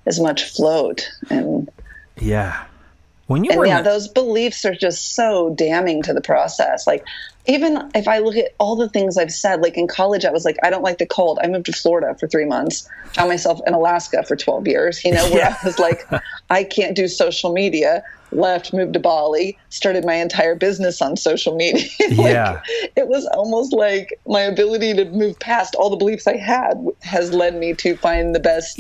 as much float. And those beliefs are just so damning to the process. Like, even if I look at all the things I've said, like in college, I was like, I don't like the cold. I moved to Florida for 3 months, found myself in Alaska for 12 years, you know, where I was like, I can't do social media, left, moved to Bali, started my entire business on social media. It was almost like my ability to move past all the beliefs I had has led me to find the best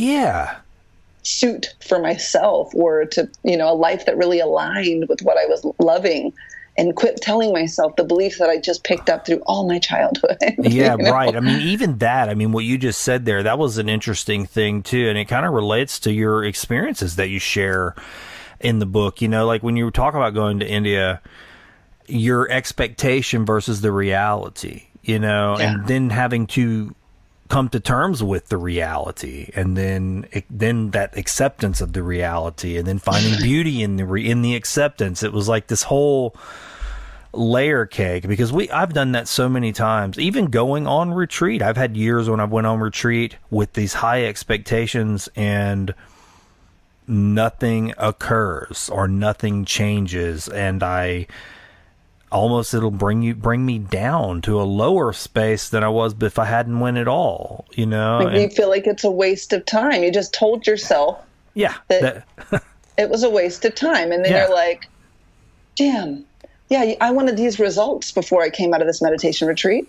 suit for myself, or to, you know, a life that really aligned with what I was loving, and quit telling myself the beliefs that I just picked up through all my childhood. You know? Right. I mean, even that, I mean, what you just said there, that was an interesting thing too. And it kind of relates to your experiences that you share in the book. You know, like when you talk about going to India, your expectation versus the reality, you know, and then having to come to terms with the reality, and then that acceptance of the reality, and then finding beauty in the acceptance. It was like this whole layer cake, because I've done that so many times, even going on retreat. I've had years when I went on retreat with these high expectations, and nothing occurs or nothing changes, and I almost it'll bring me down to a lower space than I was if I hadn't went at all, you know. Like you feel like it's a waste of time. You just told yourself that it was a waste of time. And then you're like, damn, I wanted these results before I came out of this meditation retreat.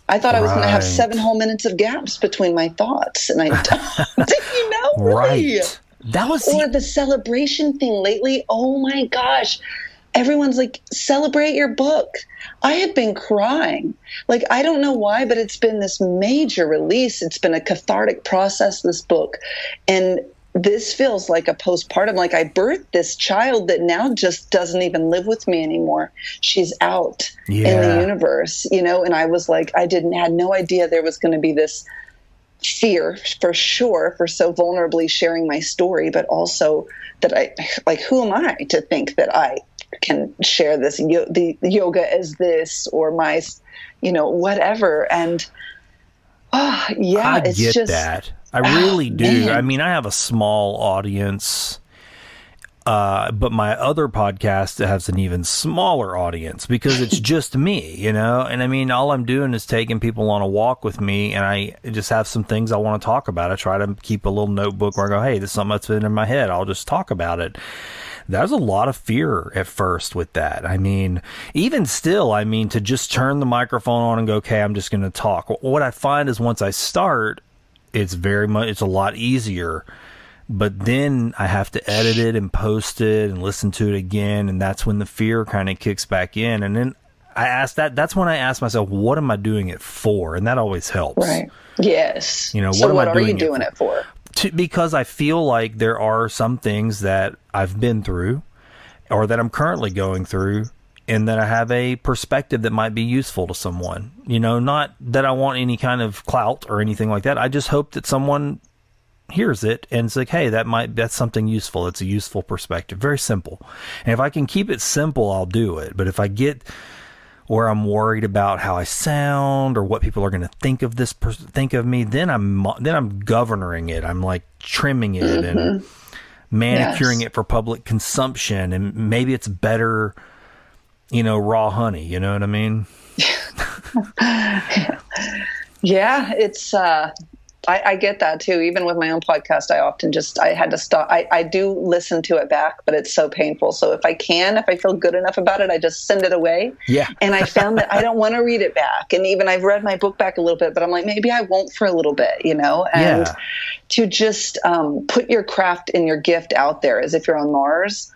I thought I was going to have 7 whole minutes of gaps between my thoughts. And I don't, you know, really. Right. That was the celebration thing lately. Oh my gosh. Everyone's like, celebrate your book. I have been crying. Like, I don't know why, but it's been this major release. It's been a cathartic process, this book. And this feels like a postpartum. Like I birthed this child that now just doesn't even live with me anymore. She's out in the universe, you know? And I was like, had no idea there was going to be this fear for sure for so vulnerably sharing my story, but also that who am I to think that I can share this, the yoga as this, or my, you know, whatever. And I get that. I really do. Man. I mean, I have a small audience, but my other podcast has an even smaller audience because it's just me, you know? And I mean, all I'm doing is taking people on a walk with me, and I just have some things I want to talk about. I try to keep a little notebook where I go, hey, this is something that's been in my head. I'll just talk about it. There's a lot of fear at first with that. I mean, even still, I mean, to just turn the microphone on and go, okay, I'm just going to talk. What I find is once I start, it's a lot easier, but then I have to edit it and post it and listen to it again. And that's when the fear kind of kicks back in. And then that's when I ask myself, what am I doing it for? And that always helps. Right. Yes. You know, so what are you doing it for? Because I feel like there are some things that I've been through or that I'm currently going through, and that I have a perspective that might be useful to someone. You know, not that I want any kind of clout or anything like that. I just hope that someone hears it and it's like, hey, that's something useful. It's a useful perspective. Very simple. And if I can keep it simple, I'll do it. But if I get where I'm worried about how I sound or what people are going to think of think of me, then I'm governing it. I'm like trimming it and manicuring it for public consumption. And maybe it's better, you know, raw honey, you know what I mean? Yeah, it's, I get that too. Even with my own podcast, I had to stop. I do listen to it back, but it's so painful. So if I feel good enough about it, I just send it away. Yeah. And I found that I don't want to read it back. And even I've read my book back a little bit, but I'm like, maybe I won't for a little bit, you know? And to just put your craft and your gift out there as if you're on Mars.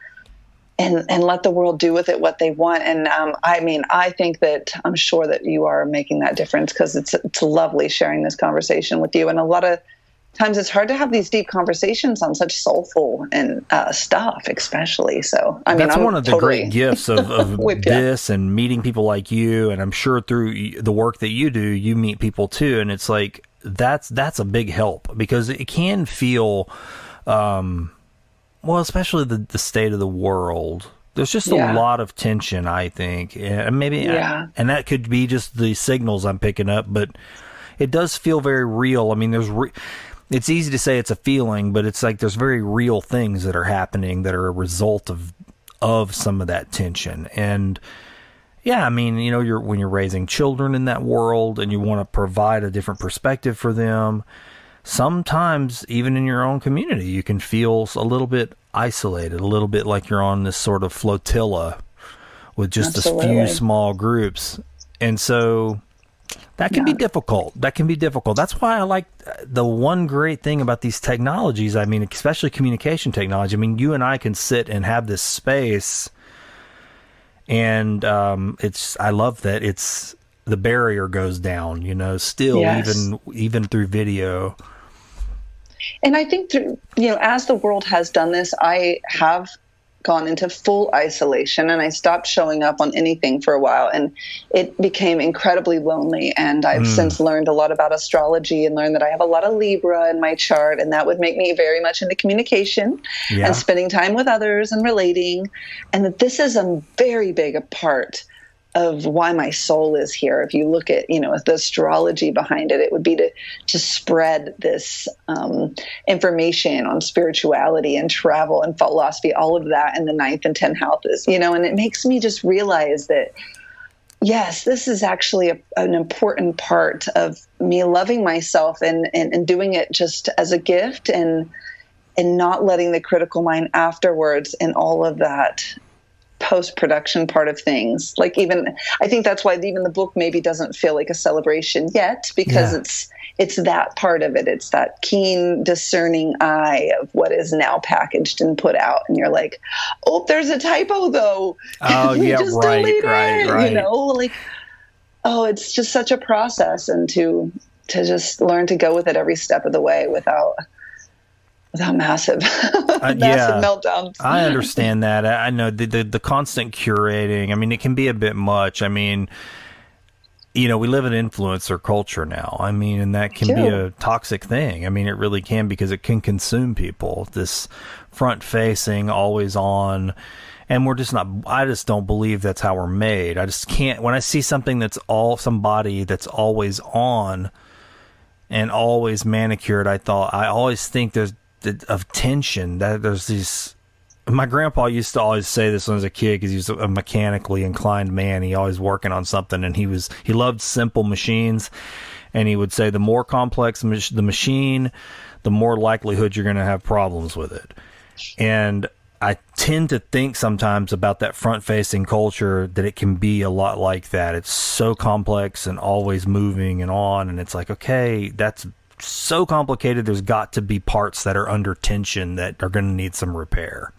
And let the world do with it what they want. And I mean, I think that I'm sure that you are making that difference, because it's lovely sharing this conversation with you. And a lot of times it's hard to have these deep conversations on such soulful and stuff, especially. So, I mean, that's one of the great gifts of this and meeting people like you. And I'm sure through the work that you do, you meet people too. And it's like, that's a big help, because it can feel, well, especially the state of the world. There's just a lot of tension, I think. And maybe, and that could be just the signals I'm picking up, but it does feel very real. I mean, it's easy to say it's a feeling, but it's like there's very real things that are happening that are a result of some of that tension. And yeah, I mean, you know, when you're raising children in that world and you want to provide a different perspective for them, sometimes even in your own community, you can feel a little bit isolated, a little bit like you're on this sort of flotilla with just a few small groups. And so that can be difficult. That's why I like the one great thing about these technologies. I mean, especially communication technology. I mean, you and I can sit and have this space, and I love that the barrier goes down, you know, still even through video. And I think as the world has done this, I have gone into full isolation, and I stopped showing up on anything for a while, and it became incredibly lonely. And I've since learned a lot about astrology and learned that I have a lot of Libra in my chart, and that would make me very much into communication and spending time with others and relating. And that this is a very big part of why my soul is here. If you look at, the astrology behind it, it would be to spread this information on spirituality and travel and philosophy, all of that in the 9th and 10th houses, and it makes me just realize that yes, this is actually an important part of me loving myself and doing it just as a gift and not letting the critical mind afterwards and all of that post-production part of things. Like even, I think that's why even the book maybe doesn't feel like a celebration yet, because it's that part of it. It's that keen, discerning eye of what is now packaged and put out. And you're like, oh, there's a typo though. Oh, yeah, just right. You know, like, oh, it's just such a process, and to just learn to go with it every step of the way without massive meltdowns. I understand that. I know the constant curating. I mean, it can be a bit much. I mean, you know, we live in influencer culture now. I mean, and that can be a toxic thing. I mean, it really can, because it can consume people. This front facing, always on. And we're just not, I just don't believe that's how we're made. I just can't, when I see somebody that's always on and always manicured, I always think there's of tension, that there's these. My grandpa used to always say this when I was a kid, because he was a mechanically inclined man. He always working on something, and he loved simple machines, and he would say the more complex the machine, the more likelihood you're going to have problems with it. And I tend to think sometimes about that front-facing culture, that it can be a lot like that. It's so complex and always moving and on, and it's like, okay, that's so complicated. There's got to be parts that are under tension that are going to need some repair.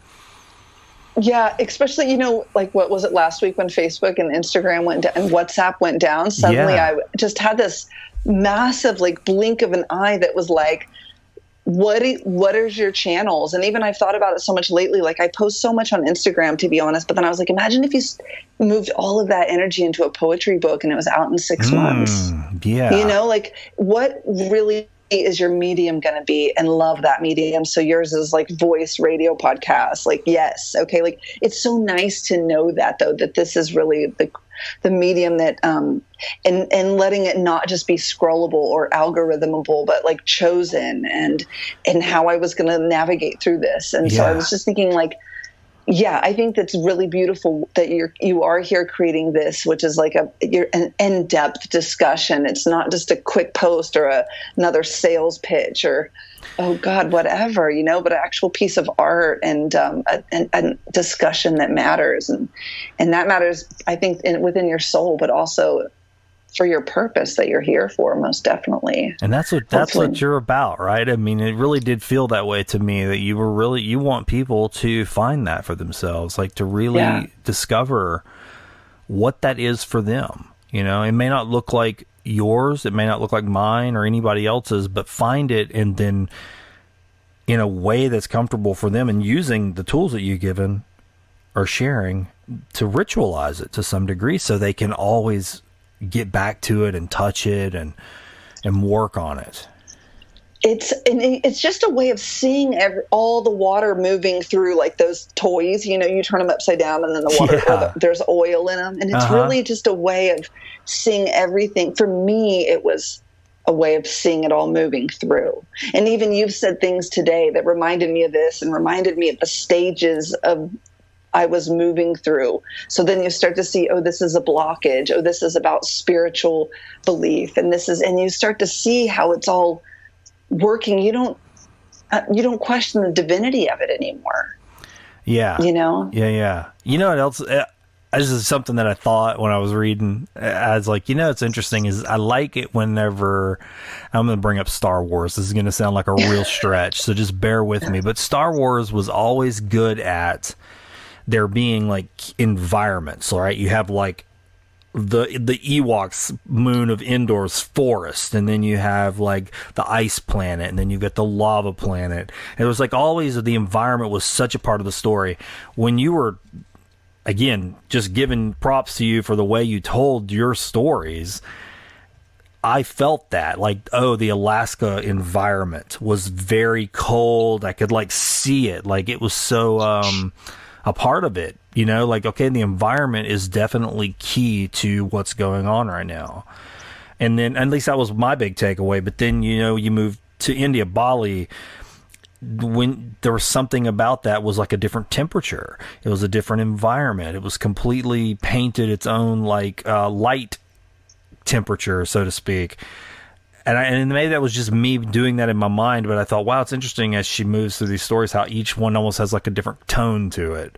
Yeah, especially, you know, like what was it last week when Facebook and Instagram went down and WhatsApp went down? Suddenly I just had this massive like blink of an eye that was like, what is your channels? And even I've thought about it so much lately. Like I post so much on Instagram, to be honest, but then I was like, imagine if you moved all of that energy into a poetry book and it was out in 6 months. Yeah. You know, like what really is your medium going to be, and love that medium. So yours is like voice, radio, podcast. Like, yes. Okay. Like it's so nice to know that though, that this is really the medium that, and letting it not just be scrollable or algorithmable, but like chosen and how I was going to navigate through this. And so I was just thinking like, yeah, I think that's really beautiful that you are here creating this, which is like an in-depth discussion. It's not just a quick post or another sales pitch or, oh God, whatever, you know, but an actual piece of art and a discussion that matters. And that matters, I think, within your soul, but also for your purpose that you're here for, most definitely. And that's what you're about, right? I mean, it really did feel that way to me, that you want people to find that for themselves, like to really discover what that is for them. You know, it may not look like yours, it may not look like mine or anybody else's, but find it, and then in a way that's comfortable for them, and using the tools that you've given or sharing to ritualize it to some degree, so they can always get back to it and touch it and work on it. It's just a way of seeing all the water moving through, like those toys, you know, you turn them upside down and then the water, there's oil in them. And it's really just a way of seeing everything. For me, it was a way of seeing it all moving through. And even you've said things today that reminded me of this and reminded me of the stages of I was moving through. So then you start to see, oh, this is a blockage. Oh, this is about spiritual belief. And you start to see how it's all working. You don't question the divinity of it anymore. Yeah. You know? Yeah. You know what else? This is something that I thought when I was reading. I was like, you know, it's interesting is I like it whenever I'm going to bring up Star Wars. This is going to sound like a real stretch, so just bear with me. But Star Wars was always good at there being like environments, right? You have like the Ewoks moon of Endor's forest, and then you have like the ice planet, and then you've got the lava planet. And it was like always the environment was such a part of the story. When you were, again, just giving props to you for the way you told your stories, I felt that, like, oh, the Alaska environment was very cold. I could like see it, like it was so a part of it, you know, like, okay, the environment is definitely key to what's going on right now. And then, at least that was my big takeaway. But then, you know, you move to India, Bali, when there was something about that was like a different temperature. It was a different environment. It was completely painted its own like light temperature, so to speak. And maybe that was just me doing that in my mind, but I thought, wow, it's interesting as she moves through these stories how each one almost has like a different tone to it.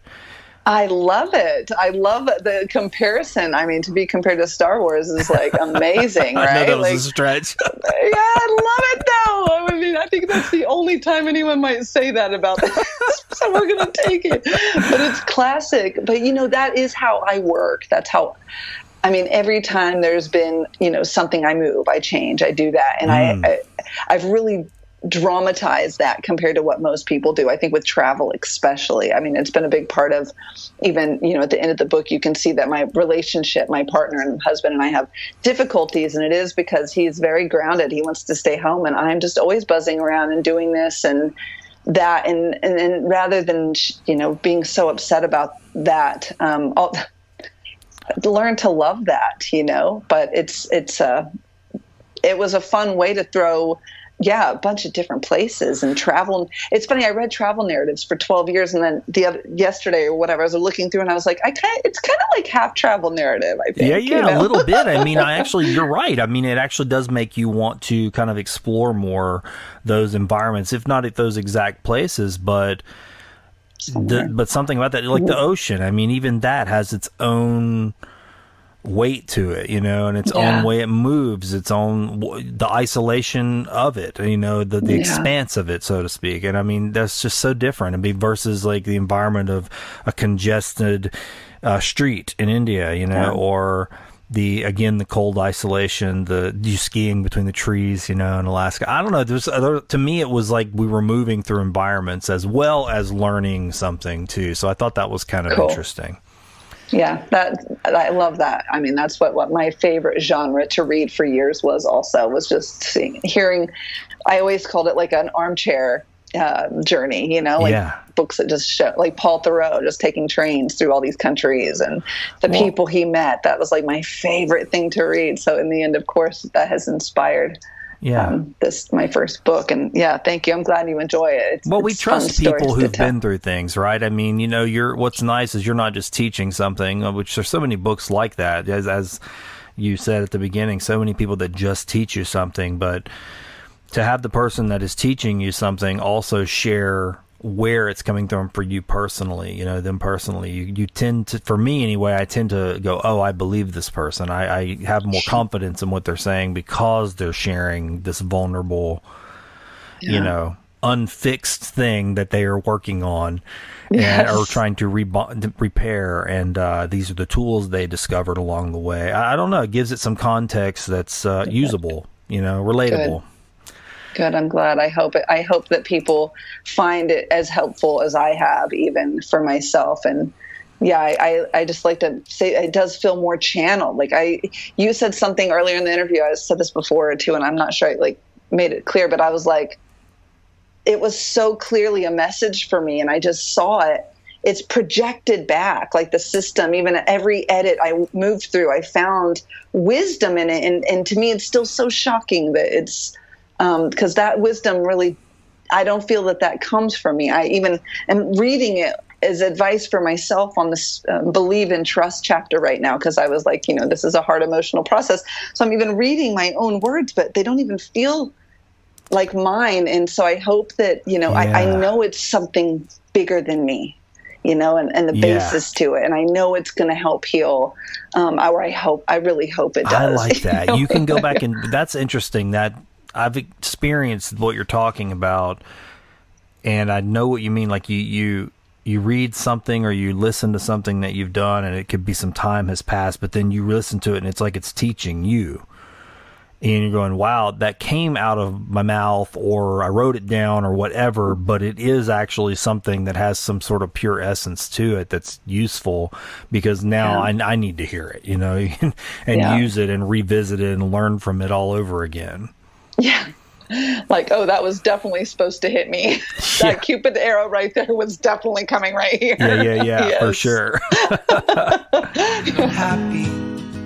I love it. I love the comparison. I mean, to be compared to Star Wars is like amazing, right? I know that was like, a stretch. Yeah, I love it though. I mean, I think that's the only time anyone might say that about this. So we're going to take it. But it's classic. But, that is how I work. That's how, I mean, every time there's been, something I move, I change, I do that. And I've really dramatize that compared to what most people do. I think with travel especially. I mean, it's been a big part of even, at the end of the book, you can see that my relationship, my partner and husband and I have difficulties, and it is because he's very grounded. He wants to stay home, and I'm just always buzzing around and doing this and that. And rather than, being so upset about that, I'll learn to love that, but it was a fun way to throw a bunch of different places and travel. It's funny, I read travel narratives for 12 years, and then yesterday or whatever, I was looking through and I was like, it's kind of like half travel narrative, I think. Yeah, a little bit. I mean, you're right. I mean, it actually does make you want to kind of explore more those environments, if not at those exact places, but something about that, like the ocean. I mean, even that has its own weight to it, and its own way it moves, its own, the isolation of it, the expanse of it, so to speak. And I mean, that's just so different. I mean, versus like the environment of a congested street in India, or the cold isolation, you skiing between the trees, in Alaska. I don't know. To me, it was like we were moving through environments as well as learning something too. So I thought that was kind of interesting. Yeah, I love that. I mean, that's what my favorite genre to read for years was just hearing. I always called it like an armchair journey, books that just show, like Paul Theroux, just taking trains through all these countries and the people he met. That was like my favorite thing to read. So in the end, of course, that has inspired this my first book. And thank you. I'm glad you enjoy it. We trust people who've been through things, right? I mean, what's nice is you're not just teaching something, which there's so many books like that, as you said at the beginning, so many people that just teach you something, but to have the person that is teaching you something also share where it's coming from for you personally, them personally, you tend to, for me anyway, I tend to go, oh, I believe this person. I have more confidence in what they're saying because they're sharing this vulnerable, unfixed thing that they are working on or trying to repair. And these are the tools they discovered along the way. I don't know. It gives it some context that's usable, relatable. Good. I'm glad. I hope that people find it as helpful as I have, even for myself. And I just like to say it does feel more channeled. Like you said something earlier in the interview. I said this before too, and I'm not sure I made it clear, but I was like, it was so clearly a message for me, and I just saw it. It's projected back, like the system. Even every edit I moved through, I found wisdom in it, and to me, it's still so shocking that it's. Because that wisdom really, I don't feel that comes from me. I even am reading it as advice for myself on this believe and trust chapter right now, because I was like, this is a hard emotional process. So I'm even reading my own words, but they don't even feel like mine. And so I hope that, I know it's something bigger than me, and the basis to it. And I know it's going to help heal, or I really hope it does. I like that. You can go back and that's interesting that I've experienced what you're talking about, and I know what you mean. Like you read something or you listen to something that you've done, and it could be some time has passed, but then you listen to it and it's like it's teaching you. And you're going, wow, that came out of my mouth, or I wrote it down or whatever, but it is actually something that has some sort of pure essence to it that's useful, because now I need to hear it, and use it and revisit it and learn from it all over again. Yeah. Like, oh, that was definitely supposed to hit me. That Cupid arrow right there was definitely coming right here. Yeah, yes. For sure. I'm happy,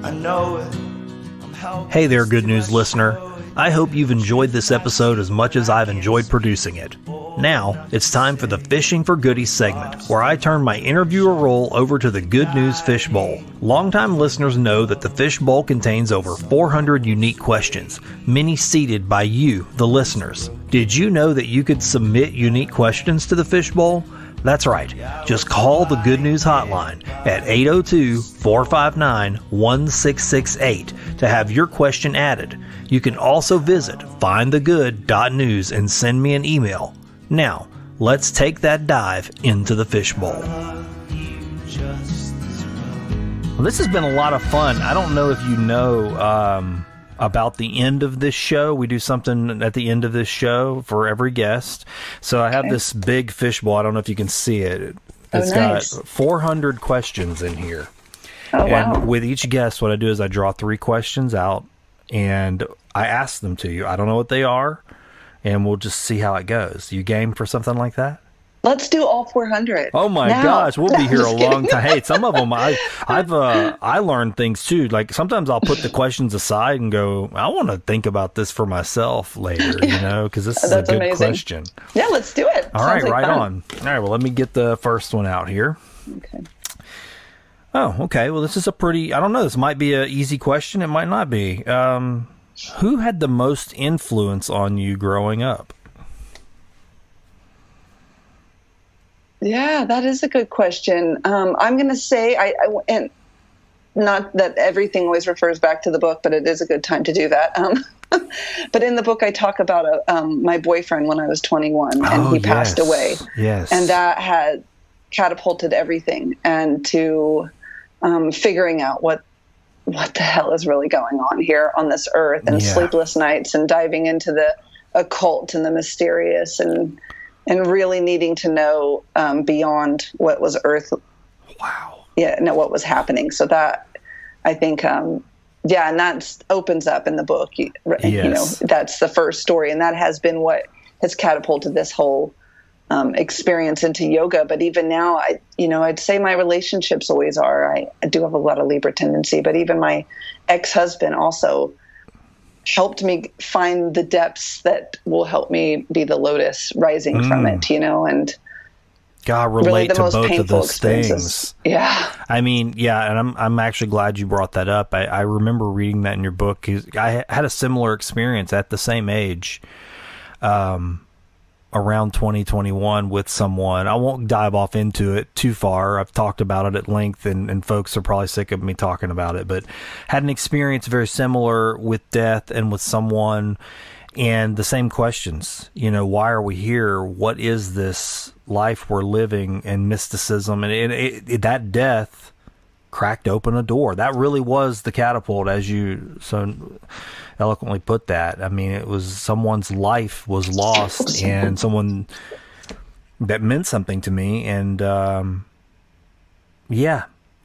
I know it. Hey there, Good News listener. I hope you've enjoyed this episode as much as I've enjoyed producing it. Now, it's time for the Fishing for Goodies segment, where I turn my interviewer role over to the Good News Fish Bowl. Longtime listeners know that the Fish Bowl contains over 400 unique questions, many seeded by you, the listeners. Did you know that you could submit unique questions to the Fish Bowl? That's right. Just call the Good News Hotline at 802-459-1668 to have your question added. You can also visit findthegood.news and send me an email. Now, let's take that dive into the fishbowl. Well, this has been a lot of fun. I don't know if you know about the end of this show. We do something at the end of this show for every guest. So I have this big fishbowl. I don't know if you can see it. It's got 400 questions in here. Oh, and wow. with each guest, what I do is I draw 3 questions out and I ask them to you. I don't know what they are, and we'll just see how it goes. You game for something like that? Let's do all 400. Oh my gosh, we'll be here a long time. Hey, some of them I learned things too. Like sometimes I'll put the questions aside and go, I want to think about this for myself later, because this is a good question. Yeah, let's do it. All right, right on. All right, well, let me get the first one out here. Okay. Oh, okay. Well, this is a pretty, I don't know, this might be an easy question. It might not be. Who had the most influence on you growing up? Yeah, that is a good question. I'm going to say, and not that everything always refers back to the book, but it is a good time to do that. But in the book, I talk about my boyfriend when I was 21, and he passed away. Yes. And that had catapulted everything and to figuring out what the hell is really going on here on this earth, and sleepless nights and diving into the occult and the mysterious and really needing to know beyond what was earth. Wow. Yeah, know what was happening. So that, I think, and that opens up in the book. That's the first story, and that has been what has catapulted this whole experience into yoga. But even now, I'd say my relationships always are. I do have a lot of Libra tendency, but even my ex-husband also helped me find the depths that will help me be the lotus rising from it, and God, relate really the to most both painful of those experiences. things. Yeah. I mean, and I'm actually glad you brought that up. I remember reading that in your book. I had a similar experience at the same age, around 2021 with someone. I won't dive off into it too far. I've talked about it at length, and folks are probably sick of me talking about it, but had an experience very similar with death and with someone, and the same questions. Why are we here? What is this life we're living? And mysticism, and that death cracked open a door. That really was the catapult, as you so eloquently put that. I mean, it was someone's life was lost, and someone that meant something to me. And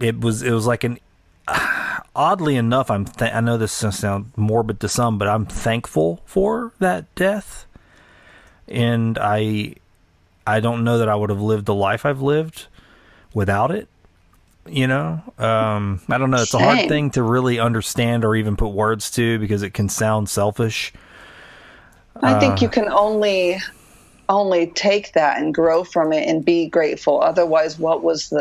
it was like an oddly enough, I know this sounds morbid to some, but I'm thankful for that death. And I don't know that I would have lived the life I've lived without it. I don't know. It's a hard thing to really understand or even put words to, because it can sound selfish. I think you can only take that and grow from it and be grateful. Otherwise, what was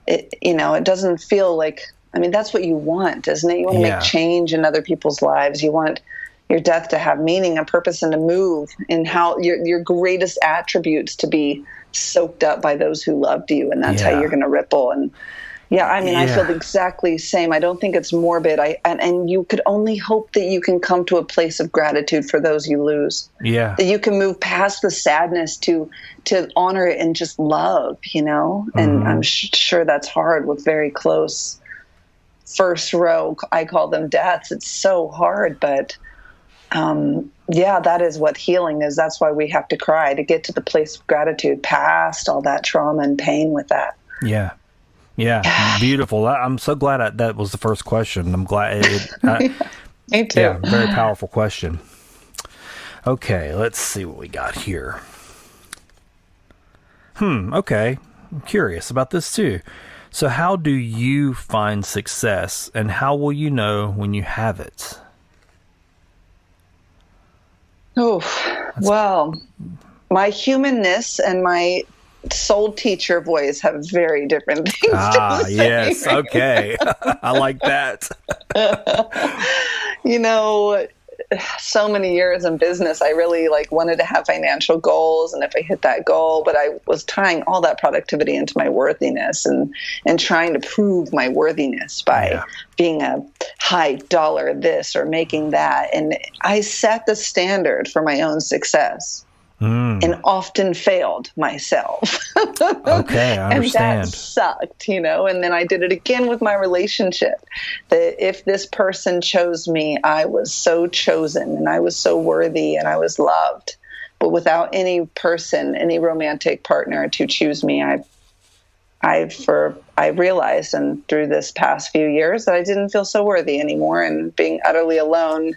it doesn't feel like, that's what you want, isn't it? You want to make change in other people's lives. You want your death to have meaning and purpose and to move in how your greatest attributes to be soaked up by those who loved you. And that's how you're going to ripple. And I feel the exactly same. I don't think it's morbid. And you could only hope that you can come to a place of gratitude for those you lose. Yeah. That you can move past the sadness to honor it and just love, and I'm sure that's hard with very close first row, I call them deaths. It's so hard, but that is what healing is. That's why we have to cry, to get to the place of gratitude past all that trauma and pain with that. Yeah. Beautiful. I'm so glad that was the first question. I'm glad. Me too. Yeah, very powerful question. Okay, let's see what we got here. Okay. I'm curious about this too. So how do you find success, and how will you know when you have it? Oh, well, my humanness and my soul teacher voice have very different things to say. Yes. Okay. I like that. So many years in business, I really wanted to have financial goals, and if I hit that goal, but I was tying all that productivity into my worthiness and trying to prove my worthiness by being a high dollar this or making that. And I set the standard for my own success. And often failed myself. Okay, I understand. And that sucked, and then I did it again with my relationship. That if this person chose me, I was so chosen and I was so worthy and I was loved. But without any person, any romantic partner to choose me, I realized, and through this past few years, that I didn't feel so worthy anymore, and being utterly alone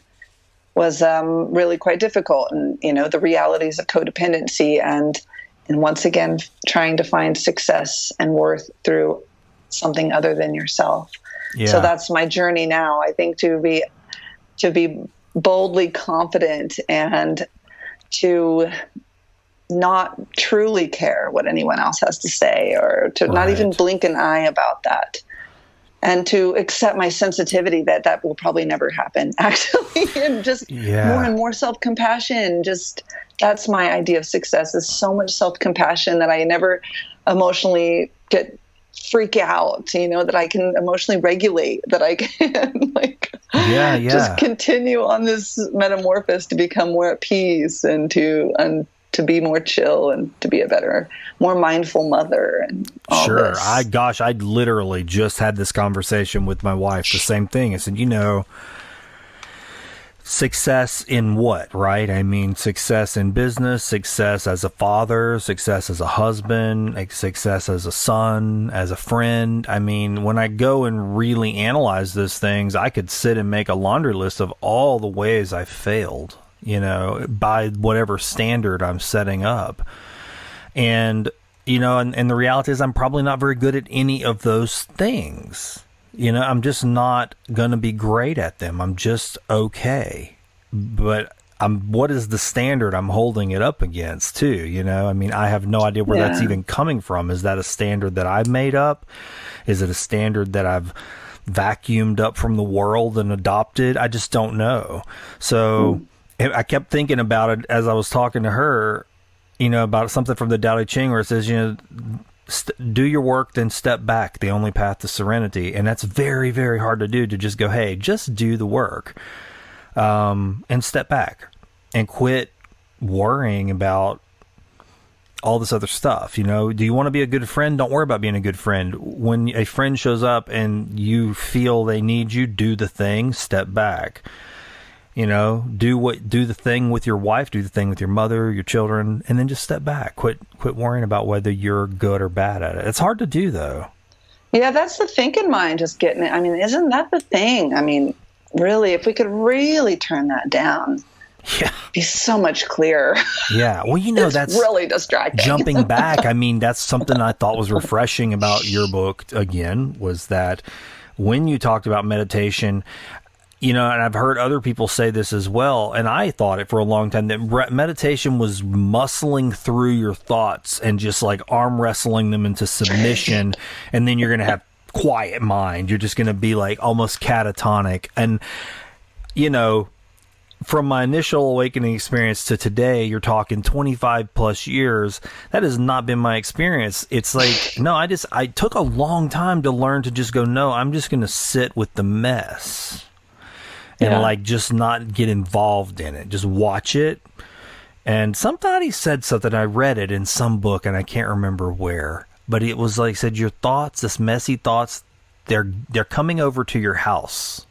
was really quite difficult. And, the realities of codependency and once again, trying to find success and worth through something other than yourself. Yeah. So that's my journey now. I think to be boldly confident and to not truly care what anyone else has to say, or to not even blink an eye about that. And to accept my sensitivity that will probably never happen, actually. And just more and more self-compassion. Just, that's my idea of success, is so much self-compassion that I never emotionally freak out, that I can emotionally regulate, that I can just continue on this metamorphosis to become more at peace and to be more chill and to be a better, more mindful mother and all this. I literally just had this conversation with my wife, the same thing. I said, success in what, right? I mean, success in business, success as a father, success as a husband, success as a son, as a friend. I mean, when I go and really analyze those things, I could sit and make a laundry list of all the ways I failed, by whatever standard I'm setting up. And, and the reality is I'm probably not very good at any of those things. I'm just not going to be great at them. I'm just okay. But what is the standard I'm holding it up against too? I mean, I have no idea where that's even coming from. Is that a standard that I've made up? Is it a standard that I've vacuumed up from the world and adopted? I just don't know. So I kept thinking about it as I was talking to her, about something from the Tao Te Ching where it says, do your work, then step back, the only path to serenity. And that's very, very hard to do, to just go, hey, just do the work, and step back and quit worrying about all this other stuff. Do you want to be a good friend? Don't worry about being a good friend. When a friend shows up and you feel they need you, do the thing, step back. Do the thing with your wife, do the thing with your mother, your children, and then just step back. Quit worrying about whether you're good or bad at it. It's hard to do, though. Yeah, that's the thinking mind, just getting it. I mean, isn't that the thing? I mean, really, if we could really turn that down, it'd be so much clearer. Yeah, well, that's really distracting. Jumping back, I mean, that's something I thought was refreshing about your book, again, was that when you talked about meditation, and I've heard other people say this as well, and I thought it for a long time, that meditation was muscling through your thoughts and just arm wrestling them into submission, and then you're going to have quiet mind. You're just going to be almost catatonic. And, from my initial awakening experience to today, you're talking 25 plus years. That has not been my experience. It's no, I took a long time to learn to just go, no, I'm just going to sit with the mess. And just not get involved in it. Just watch it. And somebody said something, I read it in some book and I can't remember where, but it was said, your thoughts, this messy thoughts, they're coming over to your house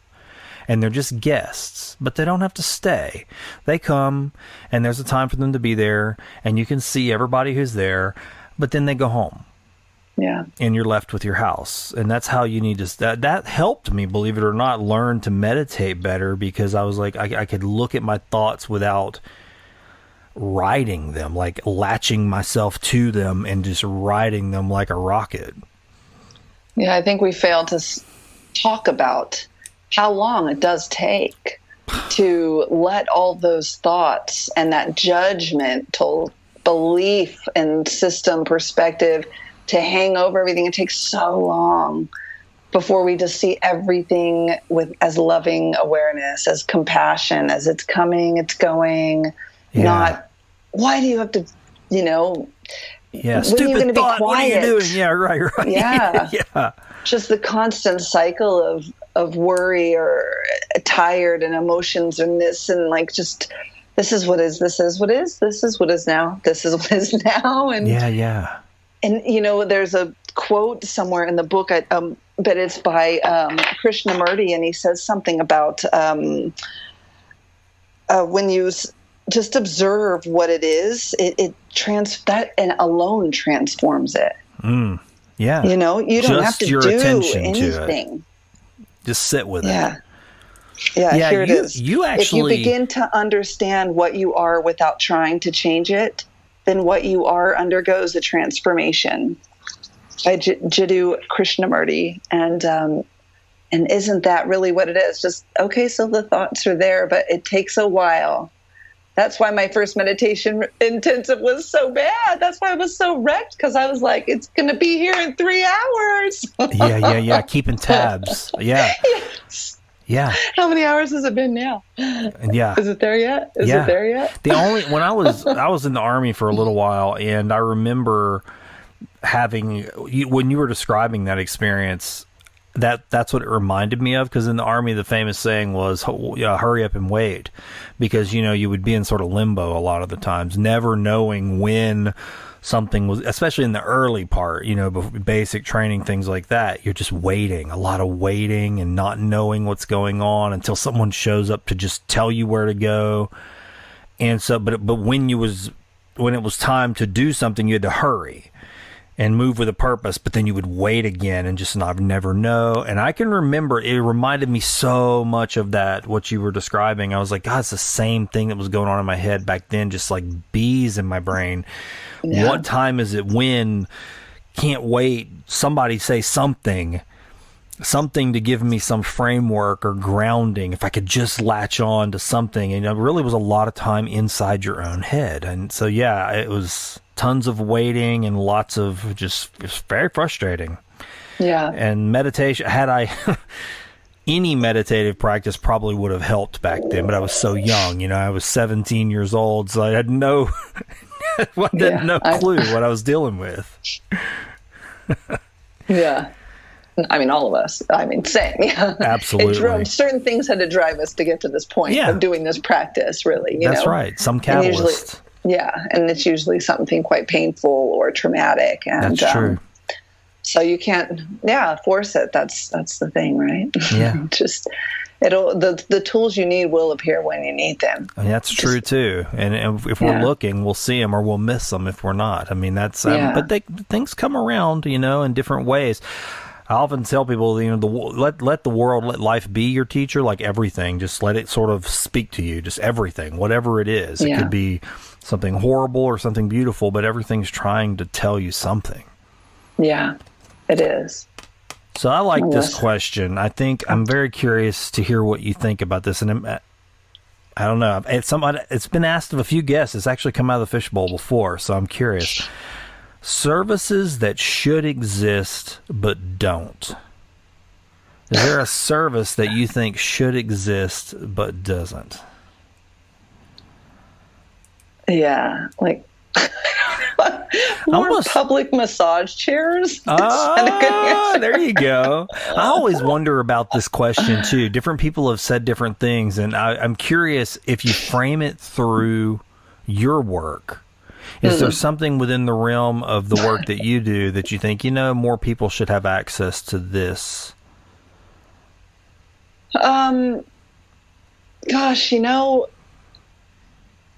and they're just guests, but they don't have to stay. They come and there's a time for them to be there and you can see everybody who's there, but then they go home. Yeah. And you're left with your house. And that's how you need to, that helped me, believe it or not, learn to meditate better, because I was I could look at my thoughts without riding them, latching myself to them and just riding them like a rocket. Yeah, I think we failed to talk about how long it does take to let all those thoughts and that judgmental belief and system perspective to hang over everything. It takes so long before we just see everything as loving awareness, as compassion, as it's coming, it's going, not, why do you have to, yeah, when are you going to be quiet? What are you doing? Yeah, right. Yeah. Yeah. Just the constant cycle of worry or tired and emotions and this and like just this is what is now. This is what is now. And yeah. And there's a quote somewhere in the book, but it's by Krishnamurti, and he says something about when you just observe what it is, that and alone transforms it. Yeah. You don't just have to your do attention anything. To it. Just sit with Yeah. it. Yeah, here it is. You actually, if you begin to understand what you are without trying to change it, then what you are undergoes a transformation. By Jiddu Krishnamurti. And isn't that really what it is? Just, okay, so the thoughts are there, but it takes a while. That's why my first meditation intensive was so bad. That's why I was so wrecked, because I was like, it's going to be here in 3 hours. Yeah. Keeping tabs. Yeah. Yes. Yeah. How many hours has it been now? Yeah. Is it there yet? Is it there yet? When I was in the Army for a little while, and I remember when you were describing that experience, that's what it reminded me of, because in the Army the famous saying was hurry up and wait, because you would be in sort of limbo a lot of the times, never knowing when something was, especially in the early part, basic training, things like that. You're just waiting, a lot of waiting and not knowing what's going on until someone shows up to just tell you where to go. And so but when it was time to do something, you had to hurry and move with a purpose, but then you would wait again and just never know. And I can remember it reminded me so much of that, what you were describing. I was like, God, it's the same thing that was going on in my head back then, just like bees in my brain. Yeah. What time is it? When? Can't wait. Somebody say something to give me some framework or grounding. If I could just latch on to something. And it really was a lot of time inside your own head. And so, yeah, it was tons of waiting and lots of just very frustrating. Yeah. And meditation, had I any meditative practice probably would have helped back then, but I was so young, I was 17 years old, so I had no clue what I was dealing with. Yeah. I mean, all of us. I mean, same. Yeah. Absolutely. Certain things had to drive us to get to this point of doing this practice, really. That's right. Some catalyst. And it's usually something quite painful or traumatic. And, that's true. So you can't, force it. That's the thing, right? Yeah. Just the tools you need will appear when you need them. I mean, that's true too. And if we're looking, we'll see them or we'll miss them if we're not. I mean, that's. But things come around, in different ways. I often tell people, let the world, let life be your teacher, like everything. Just let it sort of speak to you, just everything, whatever it is. It could be something horrible or something beautiful, but everything's trying to tell you something. Yeah, it is. So I like this question. I think I'm very curious to hear what you think about this. And I don't know. It's been asked of a few guests. It's actually come out of the fishbowl before, so I'm curious. Services that should exist but don't. Is there a service that you think should exist but doesn't? Yeah, like more public massage chairs. There you go. I always wonder about this question too. Different people have said different things, and I'm curious if you frame it through your work. Is there something within the realm of the work that you do that you think, more people should have access to this? Gosh,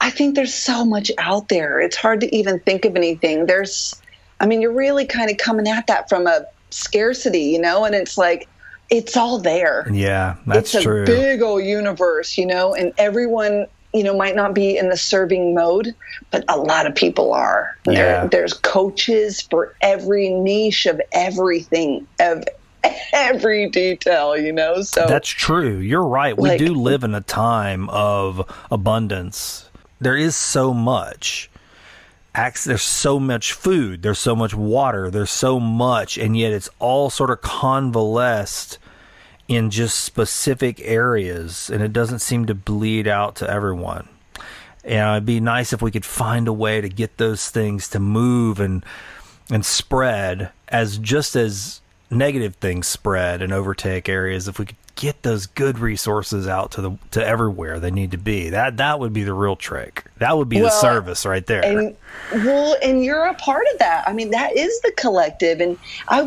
I think there's so much out there. It's hard to even think of anything. You're really kind of coming at that from a scarcity, and it's like, it's all there. Yeah, that's true. It's a big old universe, and everyone, might not be in the serving mode, but a lot of people are. Yeah. There's coaches for every niche of everything, of every detail, so that's true. You're right. We do live in a time of abundance. There is so much there's so much food, there's so much water, there's so much, and yet it's all sort of convalesced in just specific areas, and it doesn't seem to bleed out to everyone. And it'd be nice if we could find a way to get those things to move and spread as negative things spread and overtake areas. If we could get those good resources out to everywhere they need to be, that would be the real trick. That would be the service right there. And you're a part of that. I mean, that is the collective. And I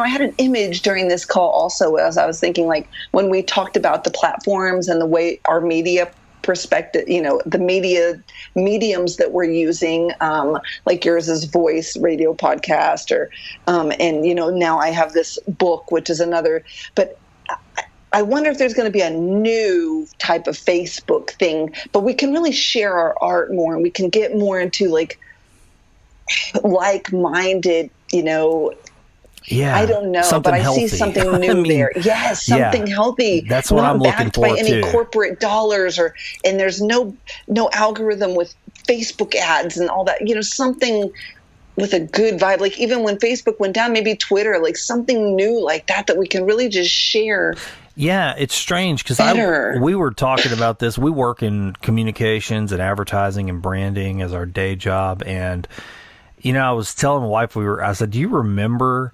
had an image during this call also as I was thinking, like, when we talked about the platforms and the way our media perspective, the media mediums that we're using, like yours is voice, radio, podcast, or and now I have this book, which is another. But I wonder if there's going to be a new type of Facebook thing, but we can really share our art more, and we can get more into like-minded, Yeah, I don't know, but I healthy. See something new there. Yes, something healthy. That's what I'm looking for, not backed by any corporate dollars, and there's no algorithm with Facebook ads and all that. Something with a good vibe. Like even when Facebook went down, maybe Twitter, like something new like that we can really just share. Yeah, it's strange because we were talking about this. We work in communications and advertising and branding as our day job, and I was telling my wife, I said, do you remember,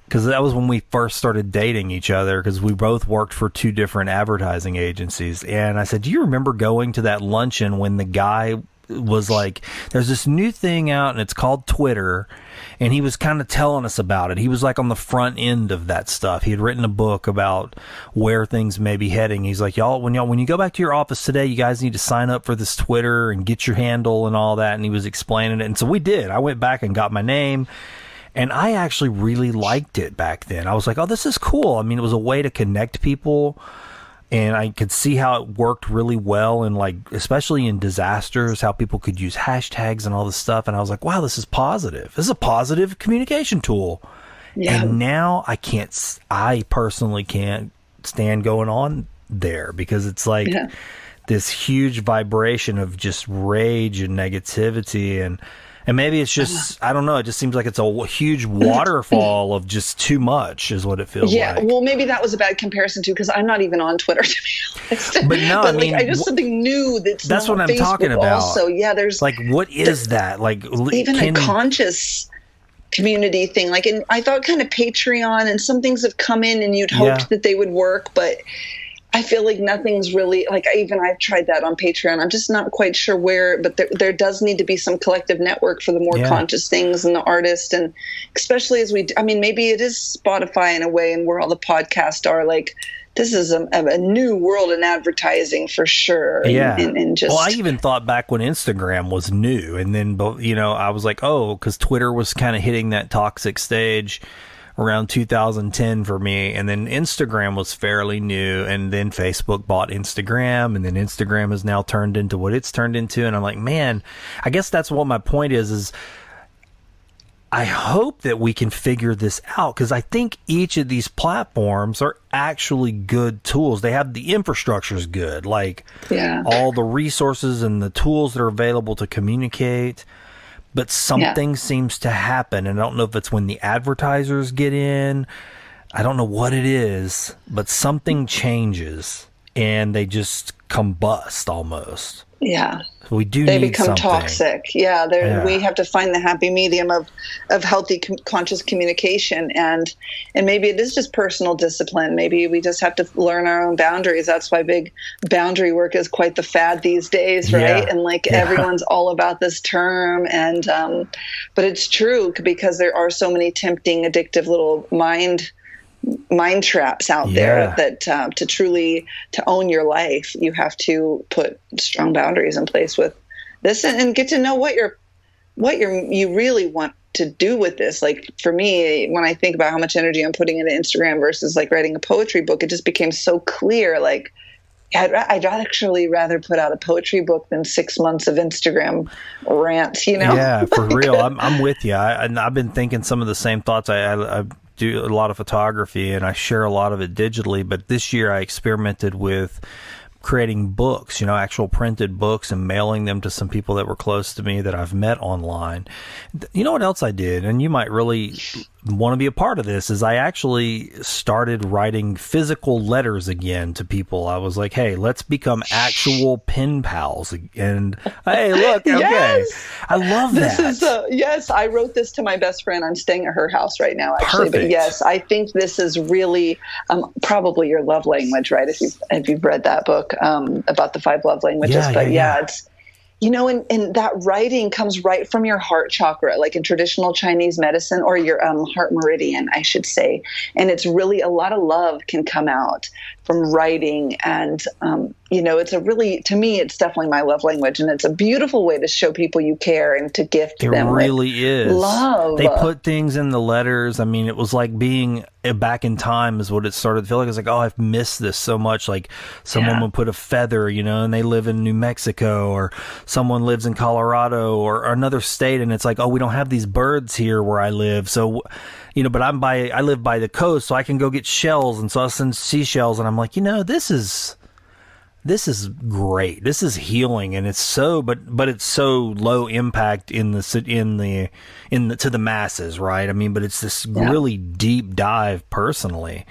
because that was when we first started dating each other, because we both worked for 2 different advertising agencies. And I said, do you remember going to that luncheon when the guy was like, there's this new thing out and it's called Twitter, and he was kind of telling us about it. He was like on the front end of that stuff. He had written a book about where things may be heading. He's like, when you go back to your office today, you guys need to sign up for this Twitter and get your handle and all that. And he was explaining it. And so we did. I went back and got my name, and I actually really liked it back then. I was like, oh, this is cool. I mean, it was a way to connect people, and I could see how it worked really well, and especially in disasters, how people could use hashtags and all this stuff. And I was like, wow, this is positive. This is a positive communication tool. Yeah. And now I personally can't stand going on there, because it's like this huge vibration of just rage and negativity, and maybe it's just, I don't know, it just seems like it's a huge waterfall of just too much is what it feels like. Yeah, well, maybe that was a bad comparison too, because I'm not even on Twitter, to be honest. But no, I mean, I just something new that's what I'm Facebook talking about. Also, yeah, there's what is that? Even a conscious community thing. And I thought kind of Patreon, and some things have come in and you'd hoped that they would work, but I feel like nothing's really I've tried that on Patreon. I'm just not quite sure where, but there does need to be some collective network for the more conscious things and the artists. And especially as maybe it is Spotify in a way, and where all the podcasts are, this is a new world in advertising for sure. Yeah. And just, I even thought back when Instagram was new, and then, I was like, because Twitter was kind of hitting that toxic stage around 2010 for me, and then Instagram was fairly new, and then Facebook bought Instagram, and then Instagram has now turned into what it's turned into. And I'm like, man, I guess that's what my point is I hope that we can figure this out, because I think each of these platforms are actually good tools. They have the infrastructure is good, all the resources and the tools that are available to communicate. But something seems to happen, and I don't know if it's when the advertisers get in. I don't know what it is, but something changes, and they just combust almost. Yeah. We do they need become something. Toxic. Yeah, we have to find the happy medium of healthy conscious communication, and maybe it is just personal discipline. Maybe we just have to learn our own boundaries. That's why big boundary work is quite the fad these days, right? And everyone's all about this term, and but it's true, because there are so many tempting, addictive little mind traps out there that to own your life, you have to put strong boundaries in place with this, and get to know what you really want to do with this. For me, when I think about how much energy I'm putting into Instagram versus writing a poetry book, it just became so clear. I'd actually rather put out a poetry book than 6 months of Instagram rants, Yeah, for real. I'm with you. I've been thinking some of the same thoughts. I do a lot of photography, and I share a lot of it digitally, but this year I experimented with creating books, actual printed books, and mailing them to some people that were close to me that I've met online. You know what else I did? And you might really want to be a part of this, is I actually started writing physical letters again to people. I was like, hey, let's become actual pen pals. And hey, look, okay. Yes! I love this that. Yes, I wrote this to my best friend. I'm staying at her house right now, actually. Perfect. But yes, I think this is really probably your love language, right? If you've read that book about the 5 love languages. It's, and that writing comes right from your heart chakra, like in traditional Chinese medicine, or your heart meridian, I should say. And it's really, a lot of love can come out from writing. And, it's to me, it's definitely my love language. And it's a beautiful way to show people you care and to gift them. It really is. Love. They put things in the letters. I mean, it was like being back in time is what it started to feel like. It's like, oh, I've missed this so much. Like someone would put a feather, and they live in New Mexico, or someone lives in Colorado or another state. And it's like, oh, we don't have these birds here where I live. So, but I live by the coast, so I can go get shells. And so I'll send seashells. And I'm like, this is great. This is healing, and it's so, but it's so low impact to the masses, right? I mean, but it's this really deep dive personally.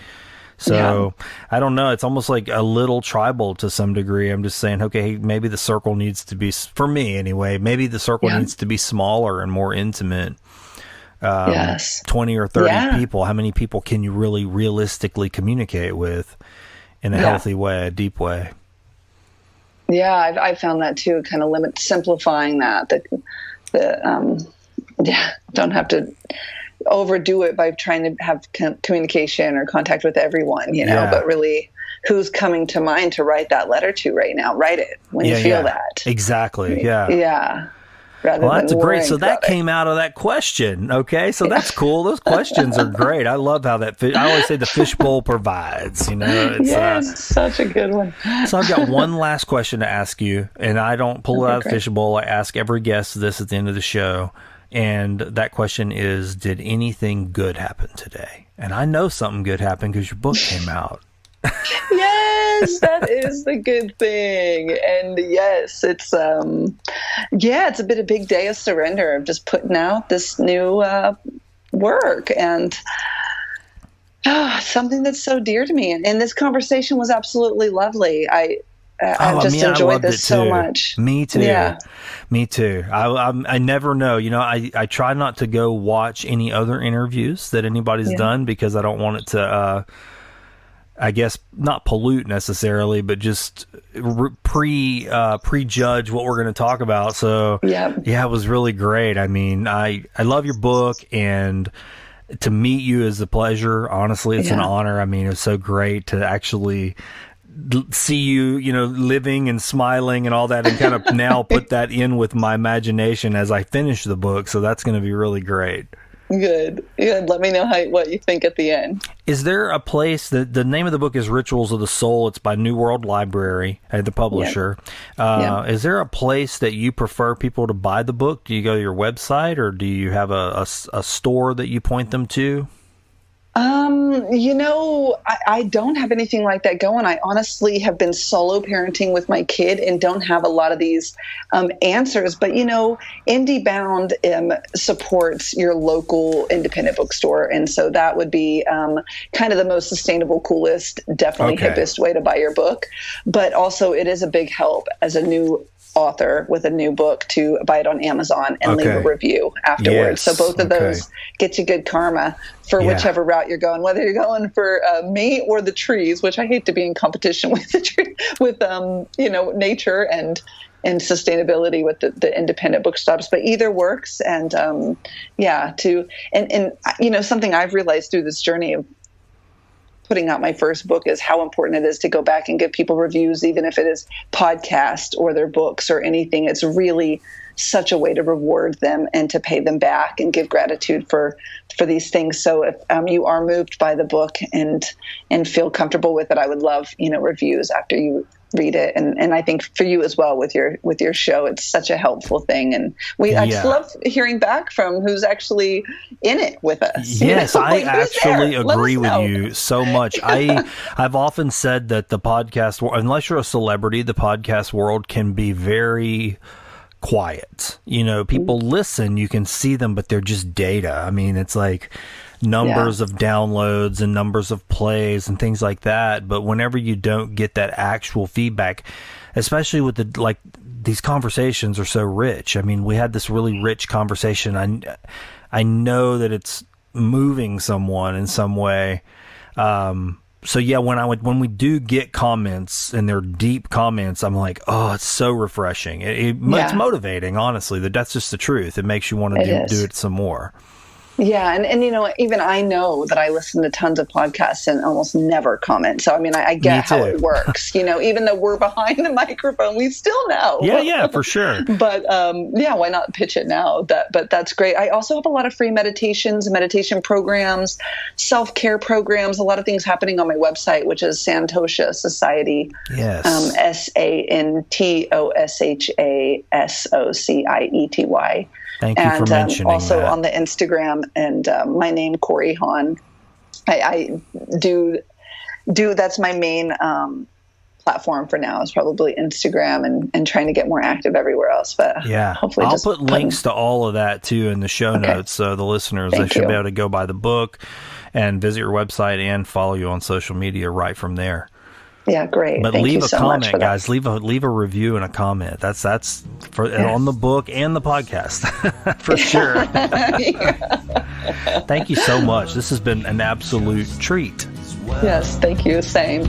So I don't know. It's almost like a little tribal to some degree. I'm just saying, okay, maybe the circle needs to be, for me anyway, maybe the circle needs to be smaller and more intimate. 20 or 30 people. How many people can you really realistically communicate with in a healthy way, a deep way? Yeah, I found that too. Kind of simplifying that. Don't have to overdo it by trying to have communication or contact with everyone, but really, who's coming to mind to write that letter to right now? Write it when you feel that. Exactly. Yeah. Yeah. Well, that's great. So that came out of that question. Okay. So that's cool. Those questions are great. I love how I always say the fishbowl provides, It's such a good one. So I've got one last question to ask you, and I don't pull it out of the fishbowl. I ask every guest this at the end of the show. And that question is, did anything good happen today? And I know something good happened because your book came out. Yes, that is the good thing. And yes, it's it's a big day of surrender, of just putting out this new work, and something that's so dear to me. And this conversation was absolutely lovely. I just enjoyed this so much. Me too. Yeah. Me too. I never know. I try not to go watch any other interviews that anybody's done, because I don't want it to I guess not pollute necessarily, but just prejudge what we're going to talk about. So it was really great. I mean, I love your book, and to meet you is a pleasure. Honestly, it's an honor. I mean, it's so great to actually see you, living and smiling and all that, and kind of now put that in with my imagination as I finish the book. So that's going to be really great. Good. Let me know what you think at the end. Is there a place that the name of the book is Rituals of the Soul? It's by New World Library, the publisher. Is there a place that you prefer people to buy the book? Do you go to your website, or do you have a store that you point them to? I don't have anything like that going. I honestly have been solo parenting with my kid and don't have a lot of these answers. But, Indie Bound supports your local independent bookstore. And so that would be kind of the most sustainable, coolest, definitely hippest way to buy your book. But also it is a big help as a new author with a new book to buy it on Amazon and leave a review afterwards. So both of those get you good karma for whichever route you're going, whether you're going for me or the trees, which I hate to be in competition with the tree, with nature and sustainability with the independent bookstops, but either works. And something I've realized through this journey of putting out my first book is how important it is to go back and give people reviews, even if it is podcast or their books or anything. It's really such a way to reward them and to pay them back and give gratitude for these things. So if you are moved by the book and feel comfortable with it, I would love, reviews after you read it. And I think for you as well with your show, it's such a helpful thing. And I just love hearing back from who's actually in it with us. Yes, I actually agree with know. you so much. I've often said that the podcast, unless you're a celebrity, the podcast world can be very quiet. People listen, you can see them, but they're just data. I mean, it's like numbers of downloads and numbers of plays and things like that. But whenever you don't get that actual feedback, especially with these conversations are so rich. I mean, we had this really rich conversation. I know that it's moving someone in some way. So yeah, when we do get comments and they're deep comments, I'm like, oh, it's so refreshing. It's motivating, honestly. That's just the truth. It makes you want to do it some more. Yeah. And even I know that I listen to tons of podcasts and almost never comment. So, I mean, I get how it works, even though we're behind the microphone, we still know. Yeah, for sure. But, why not pitch it now? But that's great. I also have a lot of free meditations, meditation programs, self-care programs, a lot of things happening on my website, which is Santosha Society. Yes. SANTOSHASOCIETY. Thank you for mentioning also that. on the Instagram, and my name, Kori Hahn. I do that's my main platform for now, is probably Instagram, and trying to get more active everywhere else. But hopefully I'll put links to all of that too in the show notes, so the listeners they should be able to go buy the book and visit your website and follow you on social media right from there. Yeah, great. But Thank leave you a so comment, much for guys. Leave a review and a comment. That's for on the book and the podcast for sure. Thank you so much. This has been an absolute treat. Yes, thank you. Same.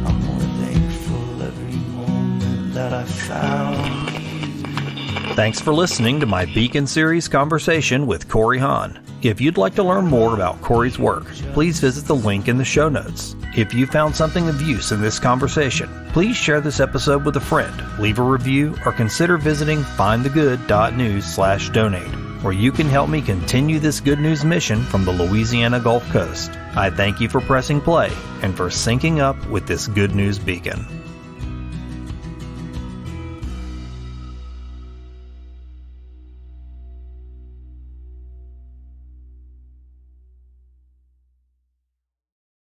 I'm more thankful every moment that I found. Thanks for listening to my Beacon Series conversation with Kori Hahn. If you'd like to learn more about Kori's work, please visit the link in the show notes. If you found something of use in this conversation, please share this episode with a friend, leave a review, or consider visiting findthegood.news/donate, where you can help me continue this good news mission from the Louisiana Gulf Coast. I thank you for pressing play and for syncing up with this good news beacon.